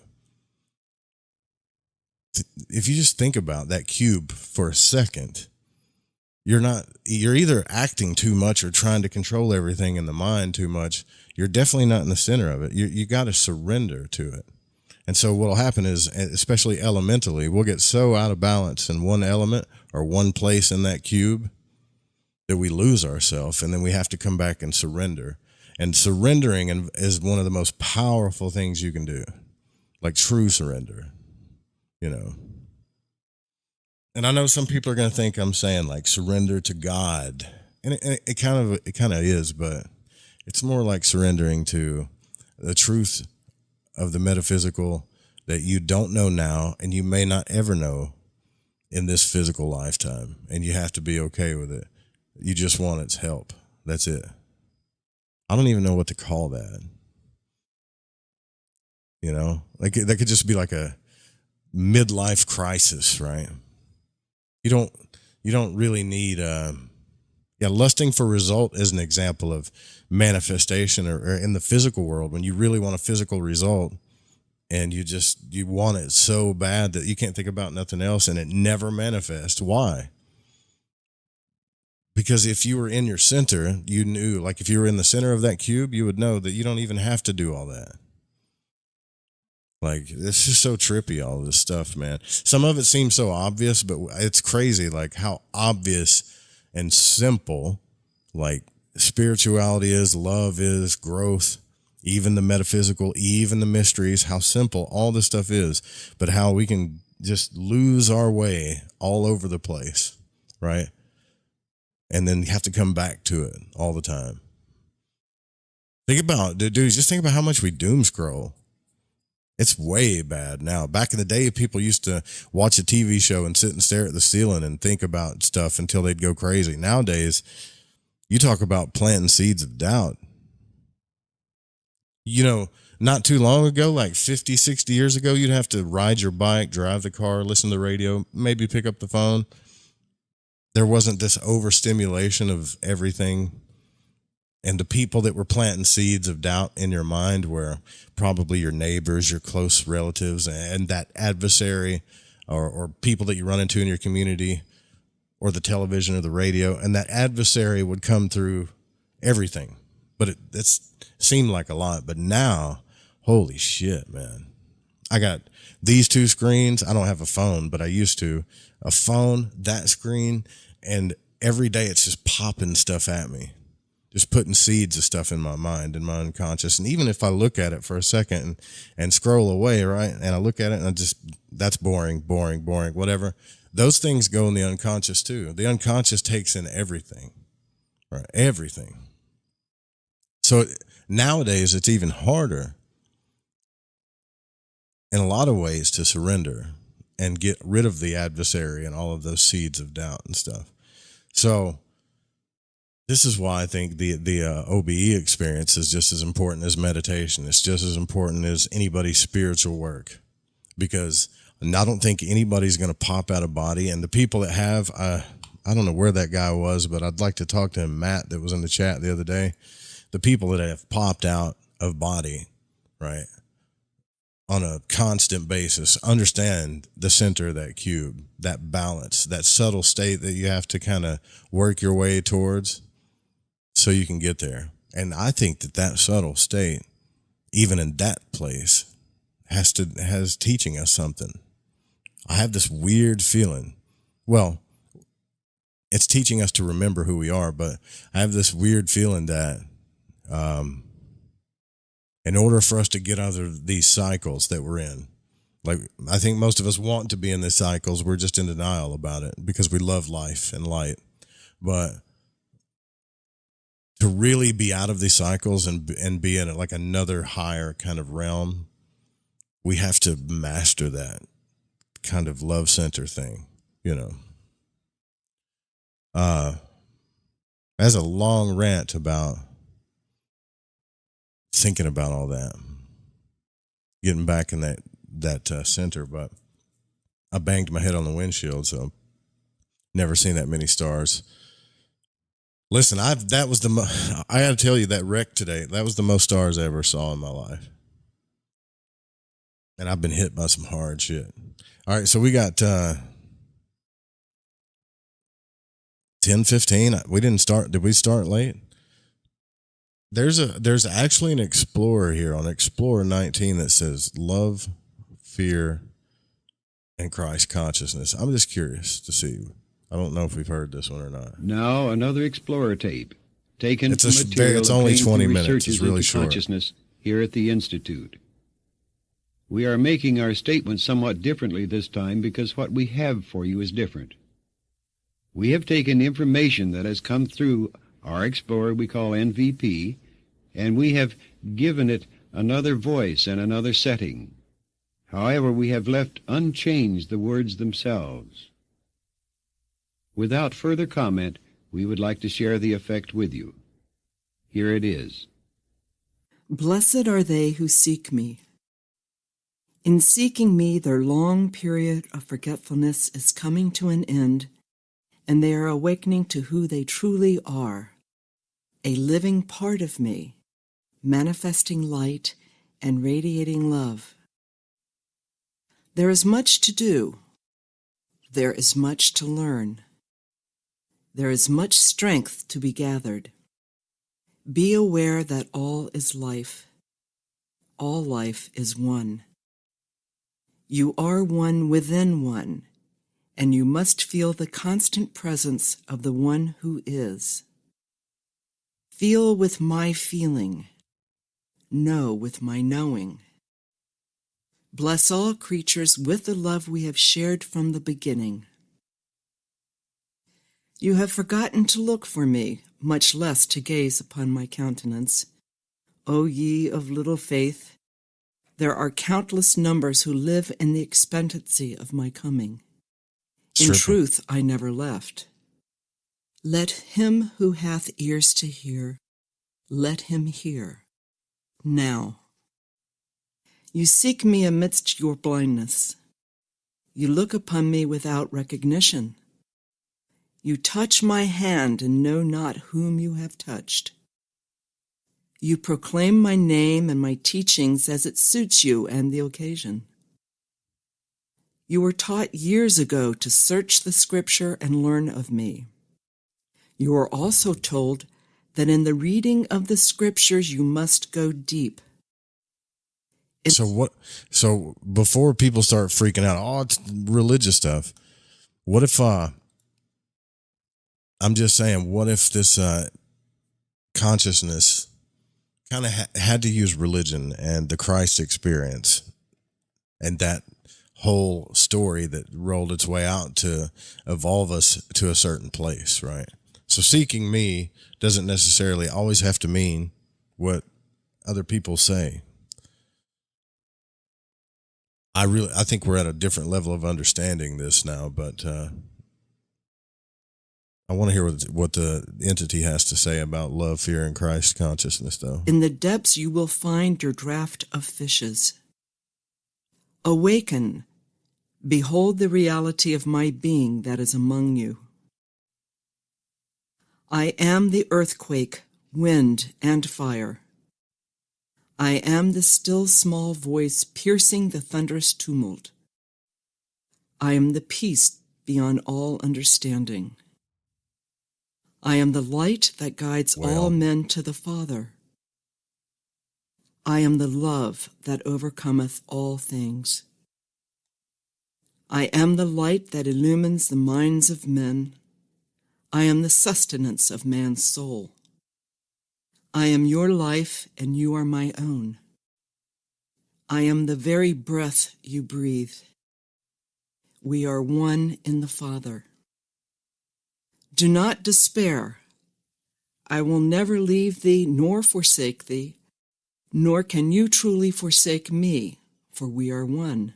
If you just think about that cube for a second, you're either acting too much or trying to control everything in the mind too much. You're definitely not in the center of it. You got to surrender to it. And so what will happen is, especially elementally, we'll get so out of balance in one element or one place in that cube that we lose ourselves, and then we have to come back and surrender. And surrendering is one of the most powerful things you can do, like true surrender, And I know some people are going to think I'm saying like surrender to God, and it kind of is, but it's more like surrendering to the truth of the metaphysical that you don't know now, and you may not ever know in this physical lifetime, and you have to be okay with it. You just want its help. That's it. I don't even know what to call that. You know, like that could just be like a midlife crisis, right? You don't really need, lusting for result is an example of manifestation or in the physical world, when you really want a physical result and you want it so bad that you can't think about nothing else and it never manifests. Why? Because if you were in your center, you knew, like if you were in the center of that cube, you would know that you don't even have to do all that. Like, this is so trippy, all this stuff, man. Some of it seems so obvious, but it's crazy, like how obvious and simple, like spirituality is, love is, growth, even the metaphysical, even the mysteries, how simple all this stuff is, but how we can just lose our way all over the place, right? And then you have to come back to it all the time. Think about, dudes, just think about how much we doom scroll. It's way bad now. Back in the day, people used to watch a TV show and sit and stare at the ceiling and think about stuff until they'd go crazy. Nowadays, you talk about planting seeds of doubt. You know, not too long ago, like 50, 60 years ago, you'd have to ride your bike, drive the car, listen to the radio, maybe pick up the phone. There wasn't this overstimulation of everything. And the people that were planting seeds of doubt in your mind were probably your neighbors, your close relatives, and that adversary or people that you run into in your community or the television or the radio. And that adversary would come through everything. But it seemed like a lot. But now, holy shit, man. I got these two screens. I don't have a phone, but I used to. A phone, that screen, and every day it's just popping stuff at me. Just putting seeds of stuff in my mind and my unconscious. And even if I look at it for a second and scroll away, right, and I look at it and that's boring, whatever. Those things go in the unconscious too. The unconscious takes in everything, right? Everything. So nowadays it's even harder in a lot of ways to surrender and get rid of the adversary and all of those seeds of doubt and stuff. So this is why I think the OBE experience is just as important as meditation. It's just as important as anybody's spiritual work, because I don't think anybody's going to pop out of body. And the people that have, I don't know where that guy was, but I'd like to talk to him, Matt, that was in the chat the other day. The people that have popped out of body, right, on a constant basis, understand the center of that cube, that balance, that subtle state that you have to kind of work your way towards so you can get there. And I think that subtle state, even in that place, has teaching us something. I have this weird feeling. Well, it's teaching us to remember who we are, but I have this weird feeling that in order for us to get out of these cycles that we're in, like I think most of us want to be in these cycles, we're just in denial about it because we love life and light. But to really be out of these cycles and be in like another higher kind of realm, we have to master that kind of love center thing, you know. That's a long rant about thinking about all that, getting back in that center, but I banged my head on the windshield, so never seen that many stars. Listen, I got to tell you, that wreck today, that was the most stars I ever saw in my life. And I've been hit by some hard shit. All right, so we got 10:15. We didn't start. Did we start late? There's actually an Explorer here on Explorer 19 that says love, fear, and Christ consciousness. I'm just curious to see. I don't know if we've heard this one or not. Now another Explorer tape taken from it's material only obtained 20 from minutes. researches It's really into short. consciousness here at the Institute. We are making our statement somewhat differently this time because what we have for you is different. We have taken information that has come through our Explorer we call MVP, and we have given it another voice and another setting. However, we have left unchanged the words themselves. Without further comment, we would like to share the effect with you. Here it is. Blessed are they who seek me. In seeking me, their long period of forgetfulness is coming to an end, and they are awakening to who they truly are, a living part of me, manifesting light and radiating love. There is much to do. There is much to learn. There is much strength to be gathered. Be aware that all is life. All life is one. You are one within one, and you must feel the constant presence of the one who is. Feel with my feeling. Know with my knowing. Bless all creatures with the love we have shared from the beginning. You have forgotten to look for me, much less to gaze upon my countenance. O ye of little faith, there are countless numbers who live in the expectancy of my coming. In truth, I never left. Let him who hath ears to hear, let him hear. Now. You seek me amidst your blindness. You look upon me without recognition. You touch my hand and know not whom you have touched. You proclaim my name and my teachings as it suits you and the occasion. You were taught years ago to search the Scripture and learn of me. You are also told that in the reading of the Scriptures you must go deep. So before people start freaking out, oh, it's religious stuff. What if, I'm just saying, what if this consciousness kind of had to use religion and the Christ experience and that whole story that rolled its way out to evolve us to a certain place, right? So seeking me doesn't necessarily always have to mean what other people say. I think we're at a different level of understanding this now, but I want to hear what the entity has to say about love, fear, and Christ consciousness, though. In the depths you will find your draught of fishes. Awaken. Behold the reality of my being that is among you. I am the earthquake, wind, and fire. I am the still small voice piercing the thunderous tumult. I am the peace beyond all understanding. I am the light that guides all men to the Father. I am the love that overcometh all things. I am the light that illumines the minds of men. I am the sustenance of man's soul. I am your life, and you are my own. I am the very breath you breathe. We are one in the Father. Do not despair. I will never leave thee nor forsake thee, nor can you truly forsake me, for we are one.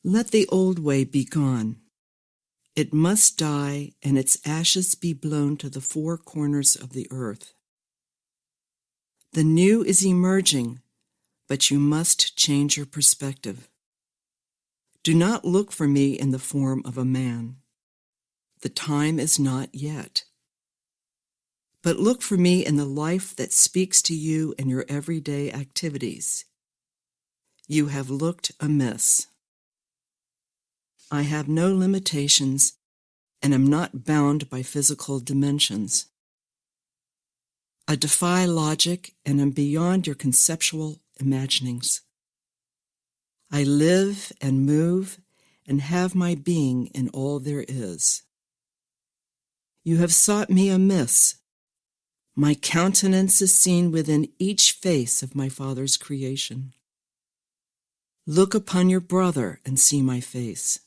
Let the old way be gone. It must die, and its ashes be blown to the four corners of the earth. The new is emerging, but you must change your perspective. Do not look for me in the form of a man. The time is not yet. But look for me in the life that speaks to you in your everyday activities. You have looked amiss. I have no limitations and am not bound by physical dimensions. I defy logic and am beyond your conceptual imaginings. I live and move and have my being in all there is. You have sought me amiss. My countenance is seen within each face of my Father's creation. Look upon your brother and see my face.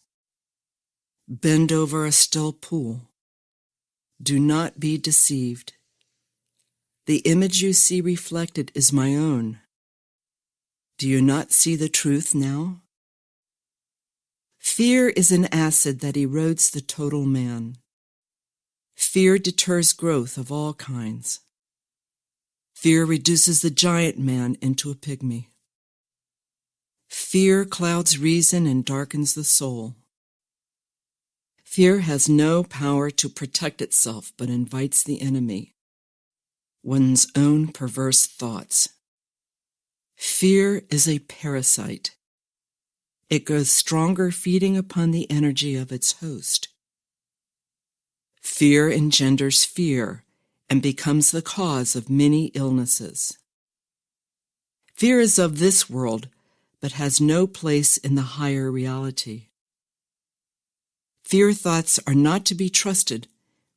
Bend over a still pool. Do not be deceived. The image you see reflected is my own. Do you not see the truth now? Fear is an acid that erodes the total man. Fear deters growth of all kinds. Fear reduces the giant man into a pygmy. Fear clouds reason and darkens the soul. Fear has no power to protect itself, but invites the enemy, one's own perverse thoughts. Fear is a parasite. It grows stronger feeding upon the energy of its host. Fear engenders fear and becomes the cause of many illnesses. Fear is of this world, but has no place in the higher reality. Fear thoughts are not to be trusted,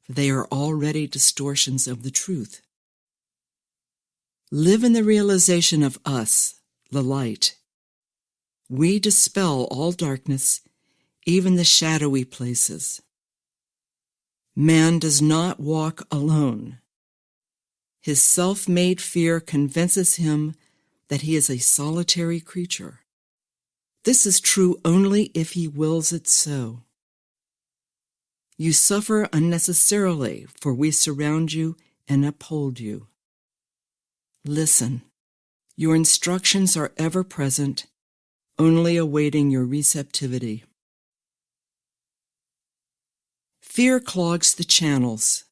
for they are already distortions of the truth. Live in the realization of us, the light. We dispel all darkness, even the shadowy places. Man does not walk alone. His self-made fear convinces him that he is a solitary creature. This is true only if he wills it so. You suffer unnecessarily, for we surround you and uphold you. Listen. Your instructions are ever present, only awaiting your receptivity. Fear clogs the channels.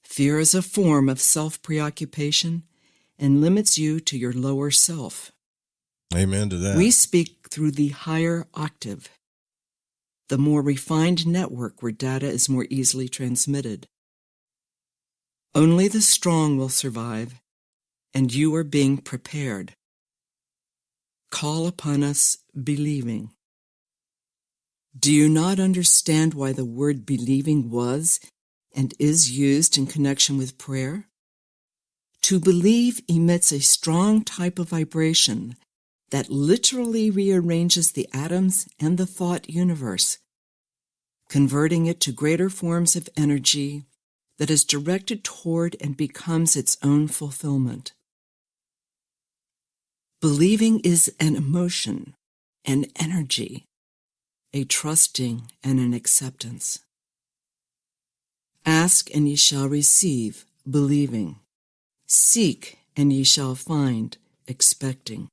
Fear is a form of self-preoccupation and limits you to your lower self. Amen to that. We speak through the higher octave, the more refined network where data is more easily transmitted. Only the strong will survive, and you are being prepared. Call upon us believing. Do you not understand why the word believing was and is used in connection with prayer? To believe emits a strong type of vibration that literally rearranges the atoms and the thought universe, converting it to greater forms of energy that is directed toward and becomes its own fulfillment. Believing is an emotion, an energy, a trusting and an acceptance. Ask and ye shall receive, believing. Seek and ye shall find, expecting.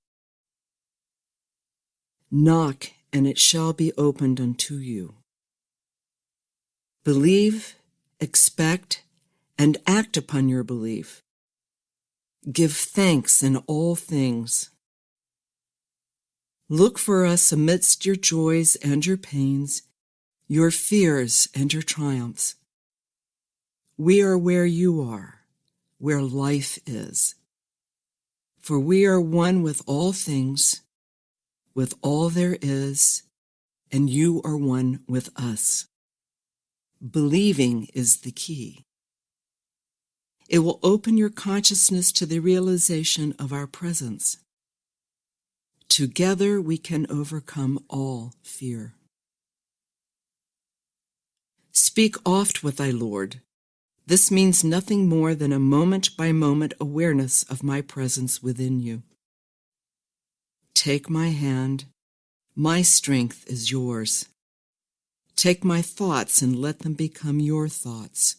Knock and it shall be opened unto you. Believe, expect, and act upon your belief. Give thanks in all things. Look for us amidst your joys and your pains, your fears and your triumphs. We are where you are, where life is. For we are one with all things, with all there is, and you are one with us. Believing is the key. It will open your consciousness to the realization of our presence. Together we can overcome all fear. Speak oft with thy Lord. This means nothing more than a moment-by-moment awareness of my presence within you. Take my hand. My strength is yours. Take my thoughts and let them become your thoughts.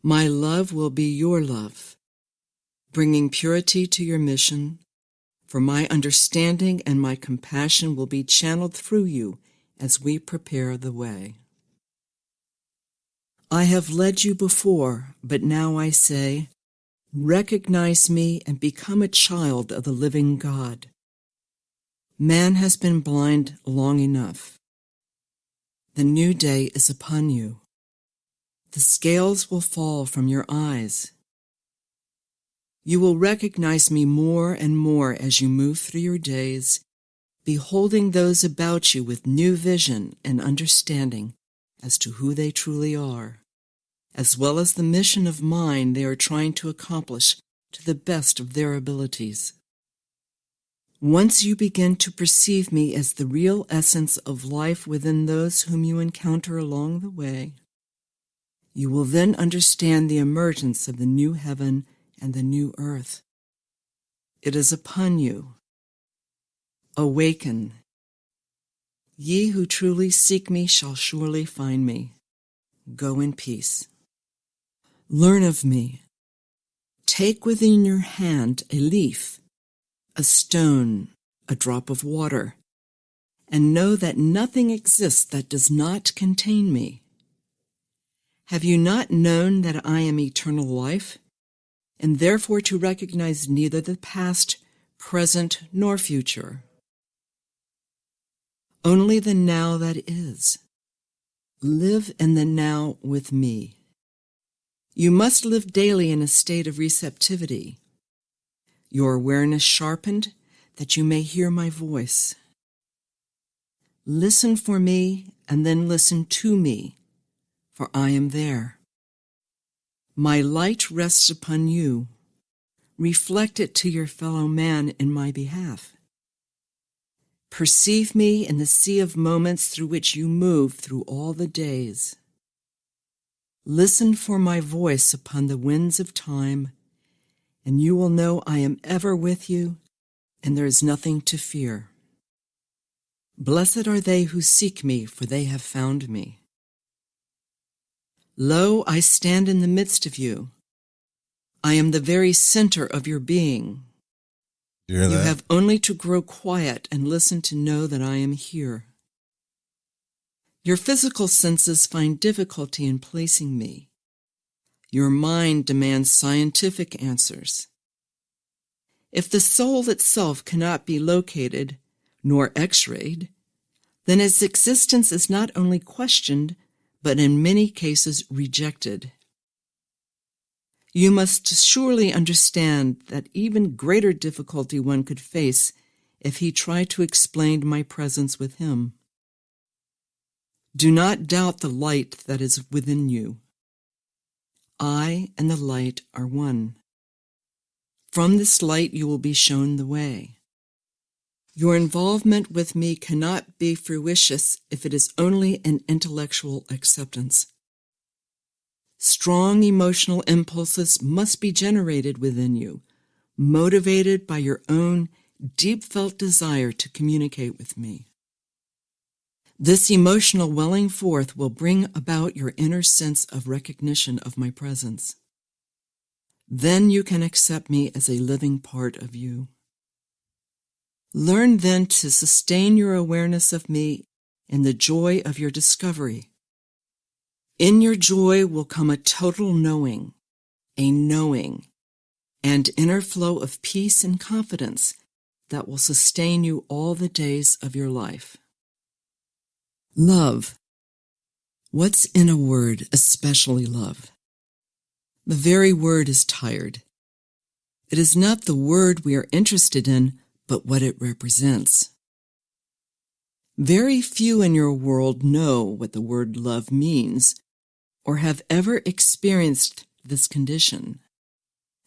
My love will be your love, bringing purity to your mission, for my understanding and my compassion will be channeled through you as we prepare the way. I have led you before, but now I say, recognize me and become a child of the living God. Man has been blind long enough. The new day is upon you. The scales will fall from your eyes. You will recognize me more and more as you move through your days, beholding those about you with new vision and understanding as to who they truly are, as well as the mission of mind they are trying to accomplish to the best of their abilities. Once you begin to perceive me as the real essence of life within those whom you encounter along the way, you will then understand the emergence of the new heaven and the new earth. It is upon you. Awaken. Ye who truly seek me shall surely find me. Go in peace. Learn of me. Take within your hand a leaf, a stone, a drop of water, and know that nothing exists that does not contain me. Have you not known that I am eternal life, and therefore to recognize neither the past, present, nor future? Only the now that is. Live in the now with me. You must live daily in a state of receptivity, your awareness sharpened that you may hear my voice. Listen for me and then listen to me, for I am there. My light rests upon you. Reflect it to your fellow man in my behalf. Perceive me in the sea of moments through which you move through all the days. Listen for my voice upon the winds of time, and you will know I am ever with you, and there is nothing to fear. Blessed are they who seek me, for they have found me. Lo, I stand in the midst of you. I am the very center of your being. You hear that? You have only to grow quiet and listen to know that I am here. Your physical senses find difficulty in placing me. Your mind demands scientific answers. If the soul itself cannot be located, nor x-rayed, then its existence is not only questioned, but in many cases rejected. You must surely understand that even greater difficulty one could face if he tried to explain my presence with him. Do not doubt the light that is within you. I and the light are one. From this light you will be shown the way. Your involvement with me cannot be fruitious if it is only an intellectual acceptance. Strong emotional impulses must be generated within you, motivated by your own deep-felt desire to communicate with me. This emotional welling forth will bring about your inner sense of recognition of my presence. Then you can accept me as a living part of you. Learn then to sustain your awareness of me in the joy of your discovery. In your joy will come a total knowing, and inner flow of peace and confidence that will sustain you all the days of your life. Love. What's in a word, especially love? The very word is tired. It is not the word we are interested in, but what it represents. Very few in your world know what the word love means, or have ever experienced this condition.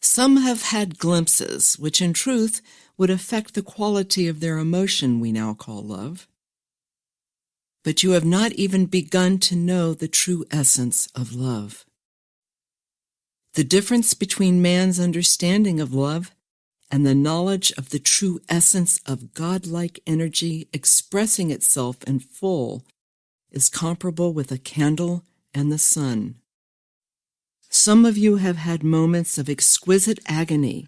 Some have had glimpses, which in truth would affect the quality of their emotion we now call love. But you have not even begun to know the true essence of love. The difference between man's understanding of love and the knowledge of the true essence of godlike energy expressing itself in full is comparable with a candle and the sun. Some of you have had moments of exquisite agony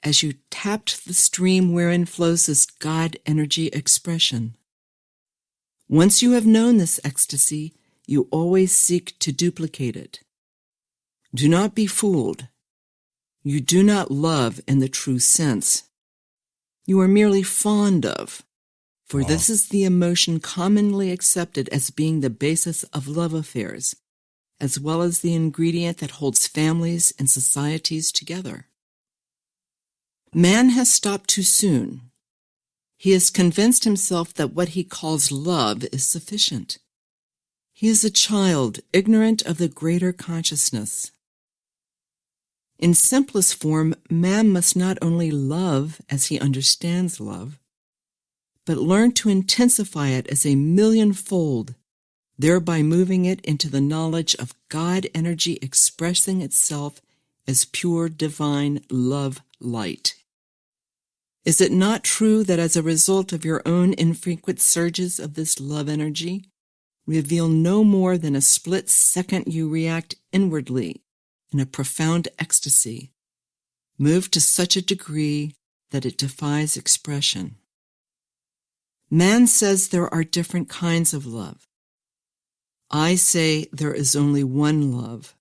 as you tapped the stream wherein flows this God energy expression. Once you have known this ecstasy, you always seek to duplicate it. Do not be fooled. You do not love in the true sense. You are merely fond of, for this is the emotion commonly accepted as being the basis of love affairs, as well as the ingredient that holds families and societies together. Man has stopped too soon. He has convinced himself that what he calls love is sufficient. He is a child, ignorant of the greater consciousness. In simplest form, man must not only love as he understands love, but learn to intensify it as a millionfold, thereby moving it into the knowledge of God energy expressing itself as pure divine love light. Is it not true that as a result of your own infrequent surges of this love energy, reveal no more than a split second you react inwardly in a profound ecstasy, moved to such a degree that it defies expression? Man says there are different kinds of love. I say there is only one love.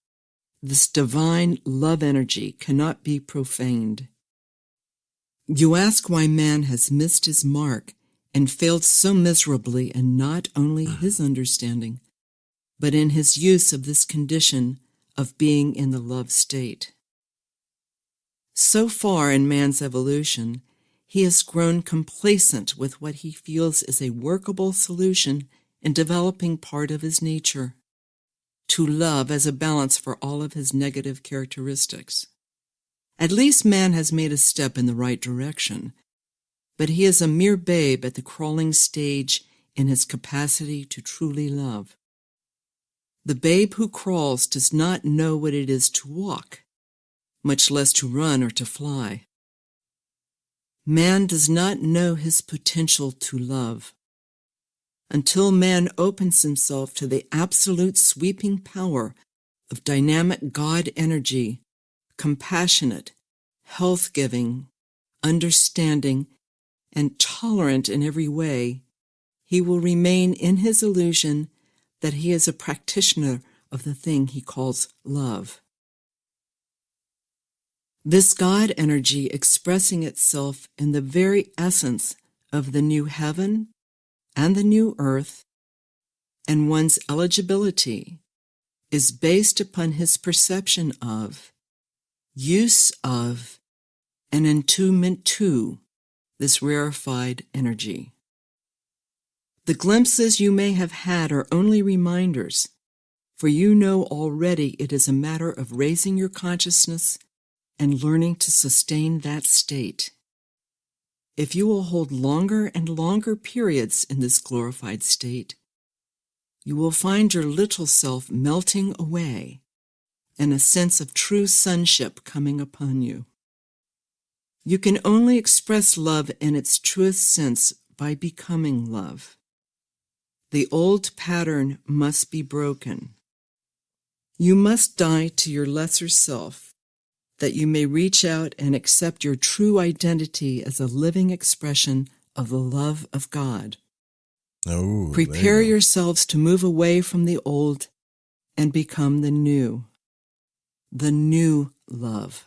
This divine love energy cannot be profaned. You ask why man has missed his mark and failed so miserably in not only his understanding, but in his use of this condition of being in the love state. So far in man's evolution, he has grown complacent with what he feels is a workable solution in developing part of his nature, to love as a balance for all of his negative characteristics. At least man has made a step in the right direction, but he is a mere babe at the crawling stage in his capacity to truly love. The babe who crawls does not know what it is to walk, much less to run or to fly. Man does not know his potential to love. Until man opens himself to the absolute sweeping power of dynamic God energy, compassionate, health-giving, understanding, and tolerant in every way, he will remain in his illusion that he is a practitioner of the thing he calls love. This God energy expressing itself in the very essence of the new heaven and the new earth and one's eligibility is based upon his perception of, use of, and attunement to this rarefied energy. The glimpses you may have had are only reminders, for you know already it is a matter of raising your consciousness and learning to sustain that state. If you will hold longer and longer periods in this glorified state, you will find your little self melting away and a sense of true sonship coming upon you. You can only express love in its truest sense by becoming love. The old pattern must be broken. You must die to your lesser self, that you may reach out and accept your true identity as a living expression of the love of God. Prepare yourselves to move away from the old and become the new love.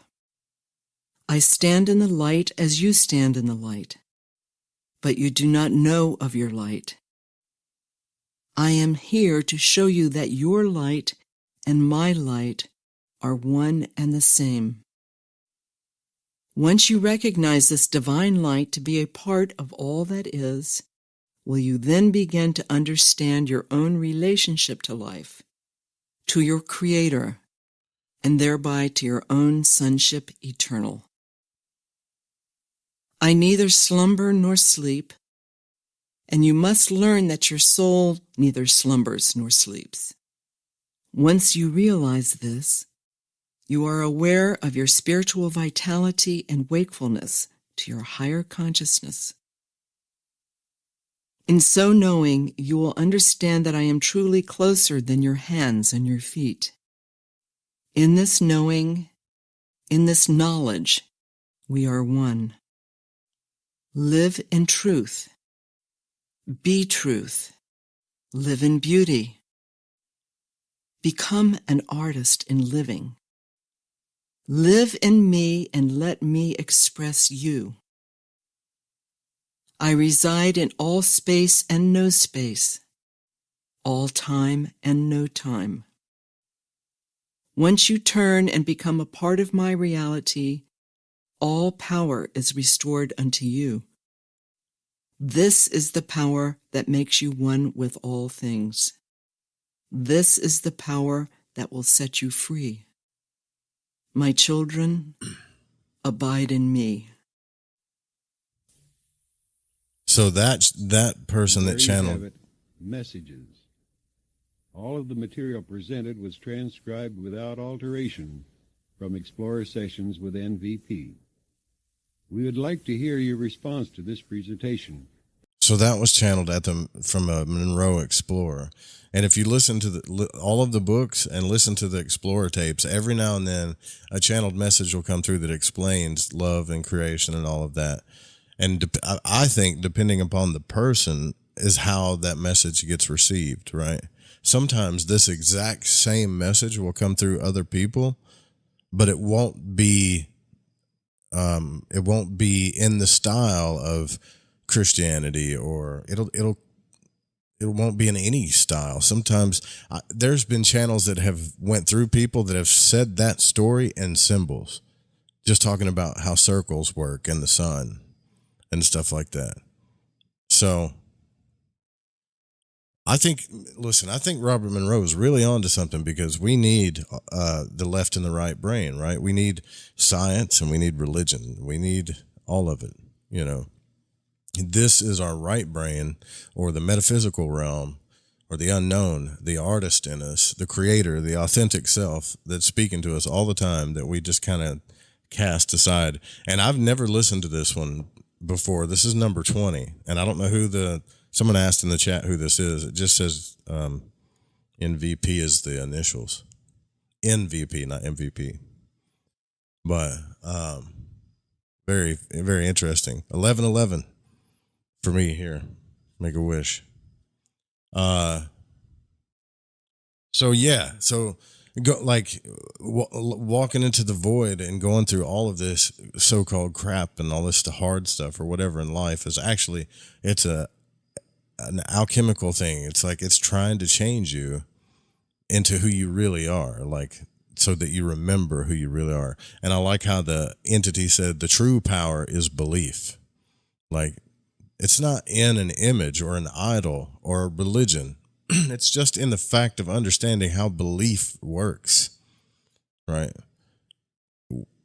I stand in the light as you stand in the light, but you do not know of your light. I am here to show you that your light and my light are one and the same. Once you recognize this divine light to be a part of all that is, will you then begin to understand your own relationship to life, to your Creator, and thereby to your own sonship eternal. I neither slumber nor sleep, and you must learn that your soul neither slumbers nor sleeps. Once you realize this, you are aware of your spiritual vitality and wakefulness to your higher consciousness. In so knowing, you will understand that I am truly closer than your hands and your feet. In this knowing, in this knowledge, we are one. Live in truth. Be truth. Live in beauty. Become an artist in living. Live in me and let me express you. I reside in all space and no space, all time and no time. Once you turn and become a part of my reality, all power is restored unto you. This is the power that makes you one with all things. This is the power that will set you free. My children, abide in me. So that's that person that There you have channeled. it. Messages. All of the material presented was transcribed without alteration from Explorer Sessions with NVP. We would like to hear your response to this presentation. So that was channeled from a Monroe Explorer. And if you listen to all of the books and listen to the Explorer tapes, every now and then a channeled message will come through that explains love and creation and all of that. And I think depending upon the person is how that message gets received, right? Sometimes this exact same message will come through other people, but it won't be in the style of Christianity, or it won't be in any style. Sometimes there's been channels that have went through people that have said that story in symbols, just talking about how circles work and the sun and stuff like that. So I think Robert Monroe is really onto something, because we need the left and the right brain, right? We need science and we need religion. We need all of it, you know. This is our right brain, or the metaphysical realm, or the unknown, the artist in us, the creator, the authentic self that's speaking to us all the time, that we just kind of cast aside. And I've never listened to this one before. This is number 20, and I don't know who someone asked in the chat who this is. It just says NVP is the initials. NVP, not MVP. But very, very interesting. 1111 for me here. Make a wish. So walking into the void and going through all of this so-called crap and all this hard stuff or whatever in life is actually, it's an alchemical thing. It's like it's trying to change you into who you really are, like, so that you remember who you really are. And I like how the entity said the true power is belief. Like, it's not in an image or an idol or a religion. It's just in the fact of understanding how belief works, right?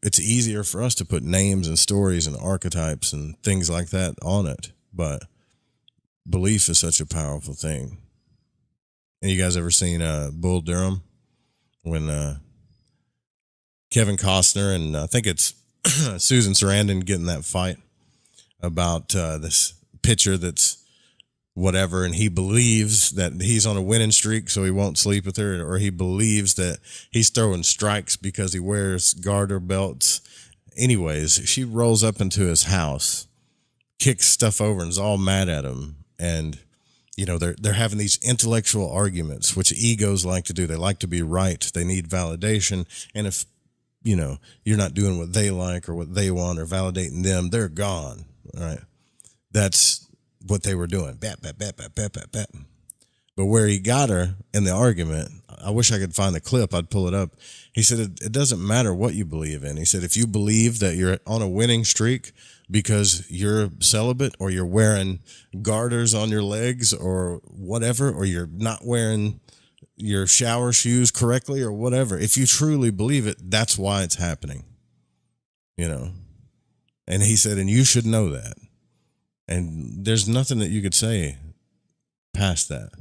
It's easier for us to put names and stories and archetypes and things like that on it, but belief is such a powerful thing. And you guys ever seen Bull Durham, when Kevin Costner and I think it's Susan Sarandon get in that fight about this pitcher that's whatever, and he believes that he's on a winning streak, so he won't sleep with her, or he believes that he's throwing strikes because he wears garter belts. Anyways, she rolls up into his house, kicks stuff over, and is all mad at him. And you know, they're having these intellectual arguments, which egos like to do. They like to be right. They need validation. And if, you know, you're not doing what they like or what they want or validating them, they're gone. All right. That's what they were doing. Bat, bat, bat, bat, bat, bat, bat. But where he got her in the argument, I wish I could find the clip. I'd pull it up. He said, it doesn't matter what you believe in. He said, if you believe that you're on a winning streak because you're celibate, or you're wearing garters on your legs or whatever, or you're not wearing your shower shoes correctly or whatever, if you truly believe it, that's why it's happening, you know? And he said, and you should know that. And there's nothing that you could say past that.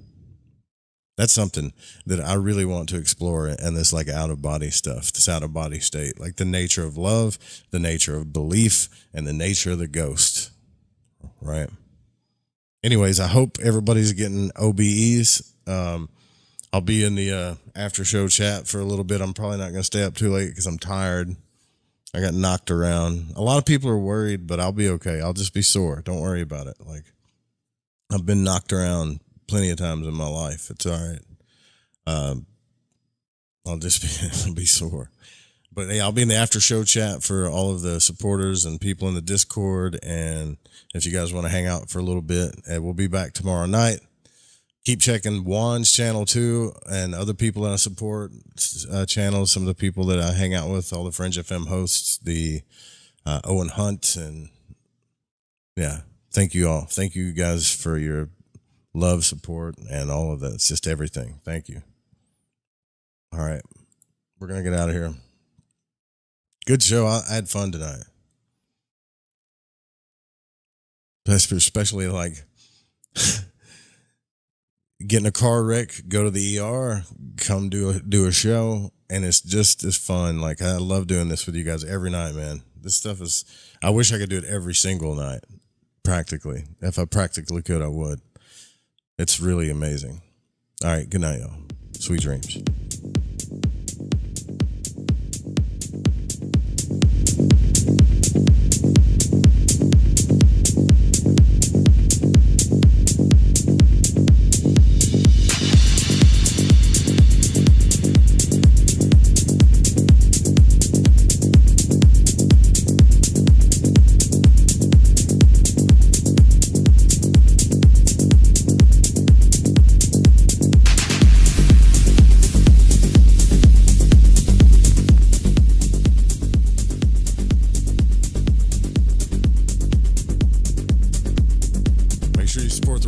That's something that I really want to explore, and this like out of body stuff, this out of body state, like the nature of love, the nature of belief, and the nature of the ghost. Right. Anyways, I hope everybody's getting OBEs. I'll be in the after show chat for a little bit. I'm probably not going to stay up too late because I'm tired. I got knocked around. A lot of people are worried, but I'll be okay. I'll just be sore. Don't worry about it. Like, I've been knocked around plenty of times in my life. It's all right. I'll just be sore. But hey, I'll be in the after show chat for all of the supporters and people in the Discord. And if you guys want to hang out for a little bit, we'll be back tomorrow night. Keep checking Juan's channel too, and other people that I support channels, some of the people that I hang out with, all the Fringe FM hosts, the Owen Hunt, and yeah, thank you all. Thank you guys for your love, support, and all of that. It's just everything. Thank you. All right. We're going to get out of here. Good show. I had fun tonight. Especially like getting a car wreck, go to the ER, come do a show, and it's just as fun. Like, I love doing this with you guys every night, man. This stuff is, I wish I could do it every single night, practically. If I practically could, I would. It's really amazing. All right, good night, y'all. Sweet dreams.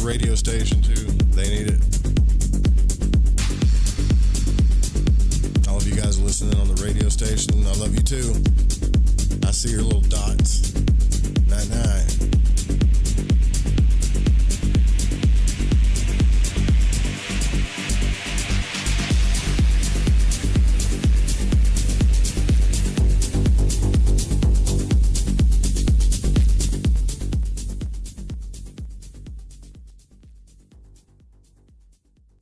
Radio station too. They need it. All of you guys listening on the radio station, I love you too. I see your little dots. Night night.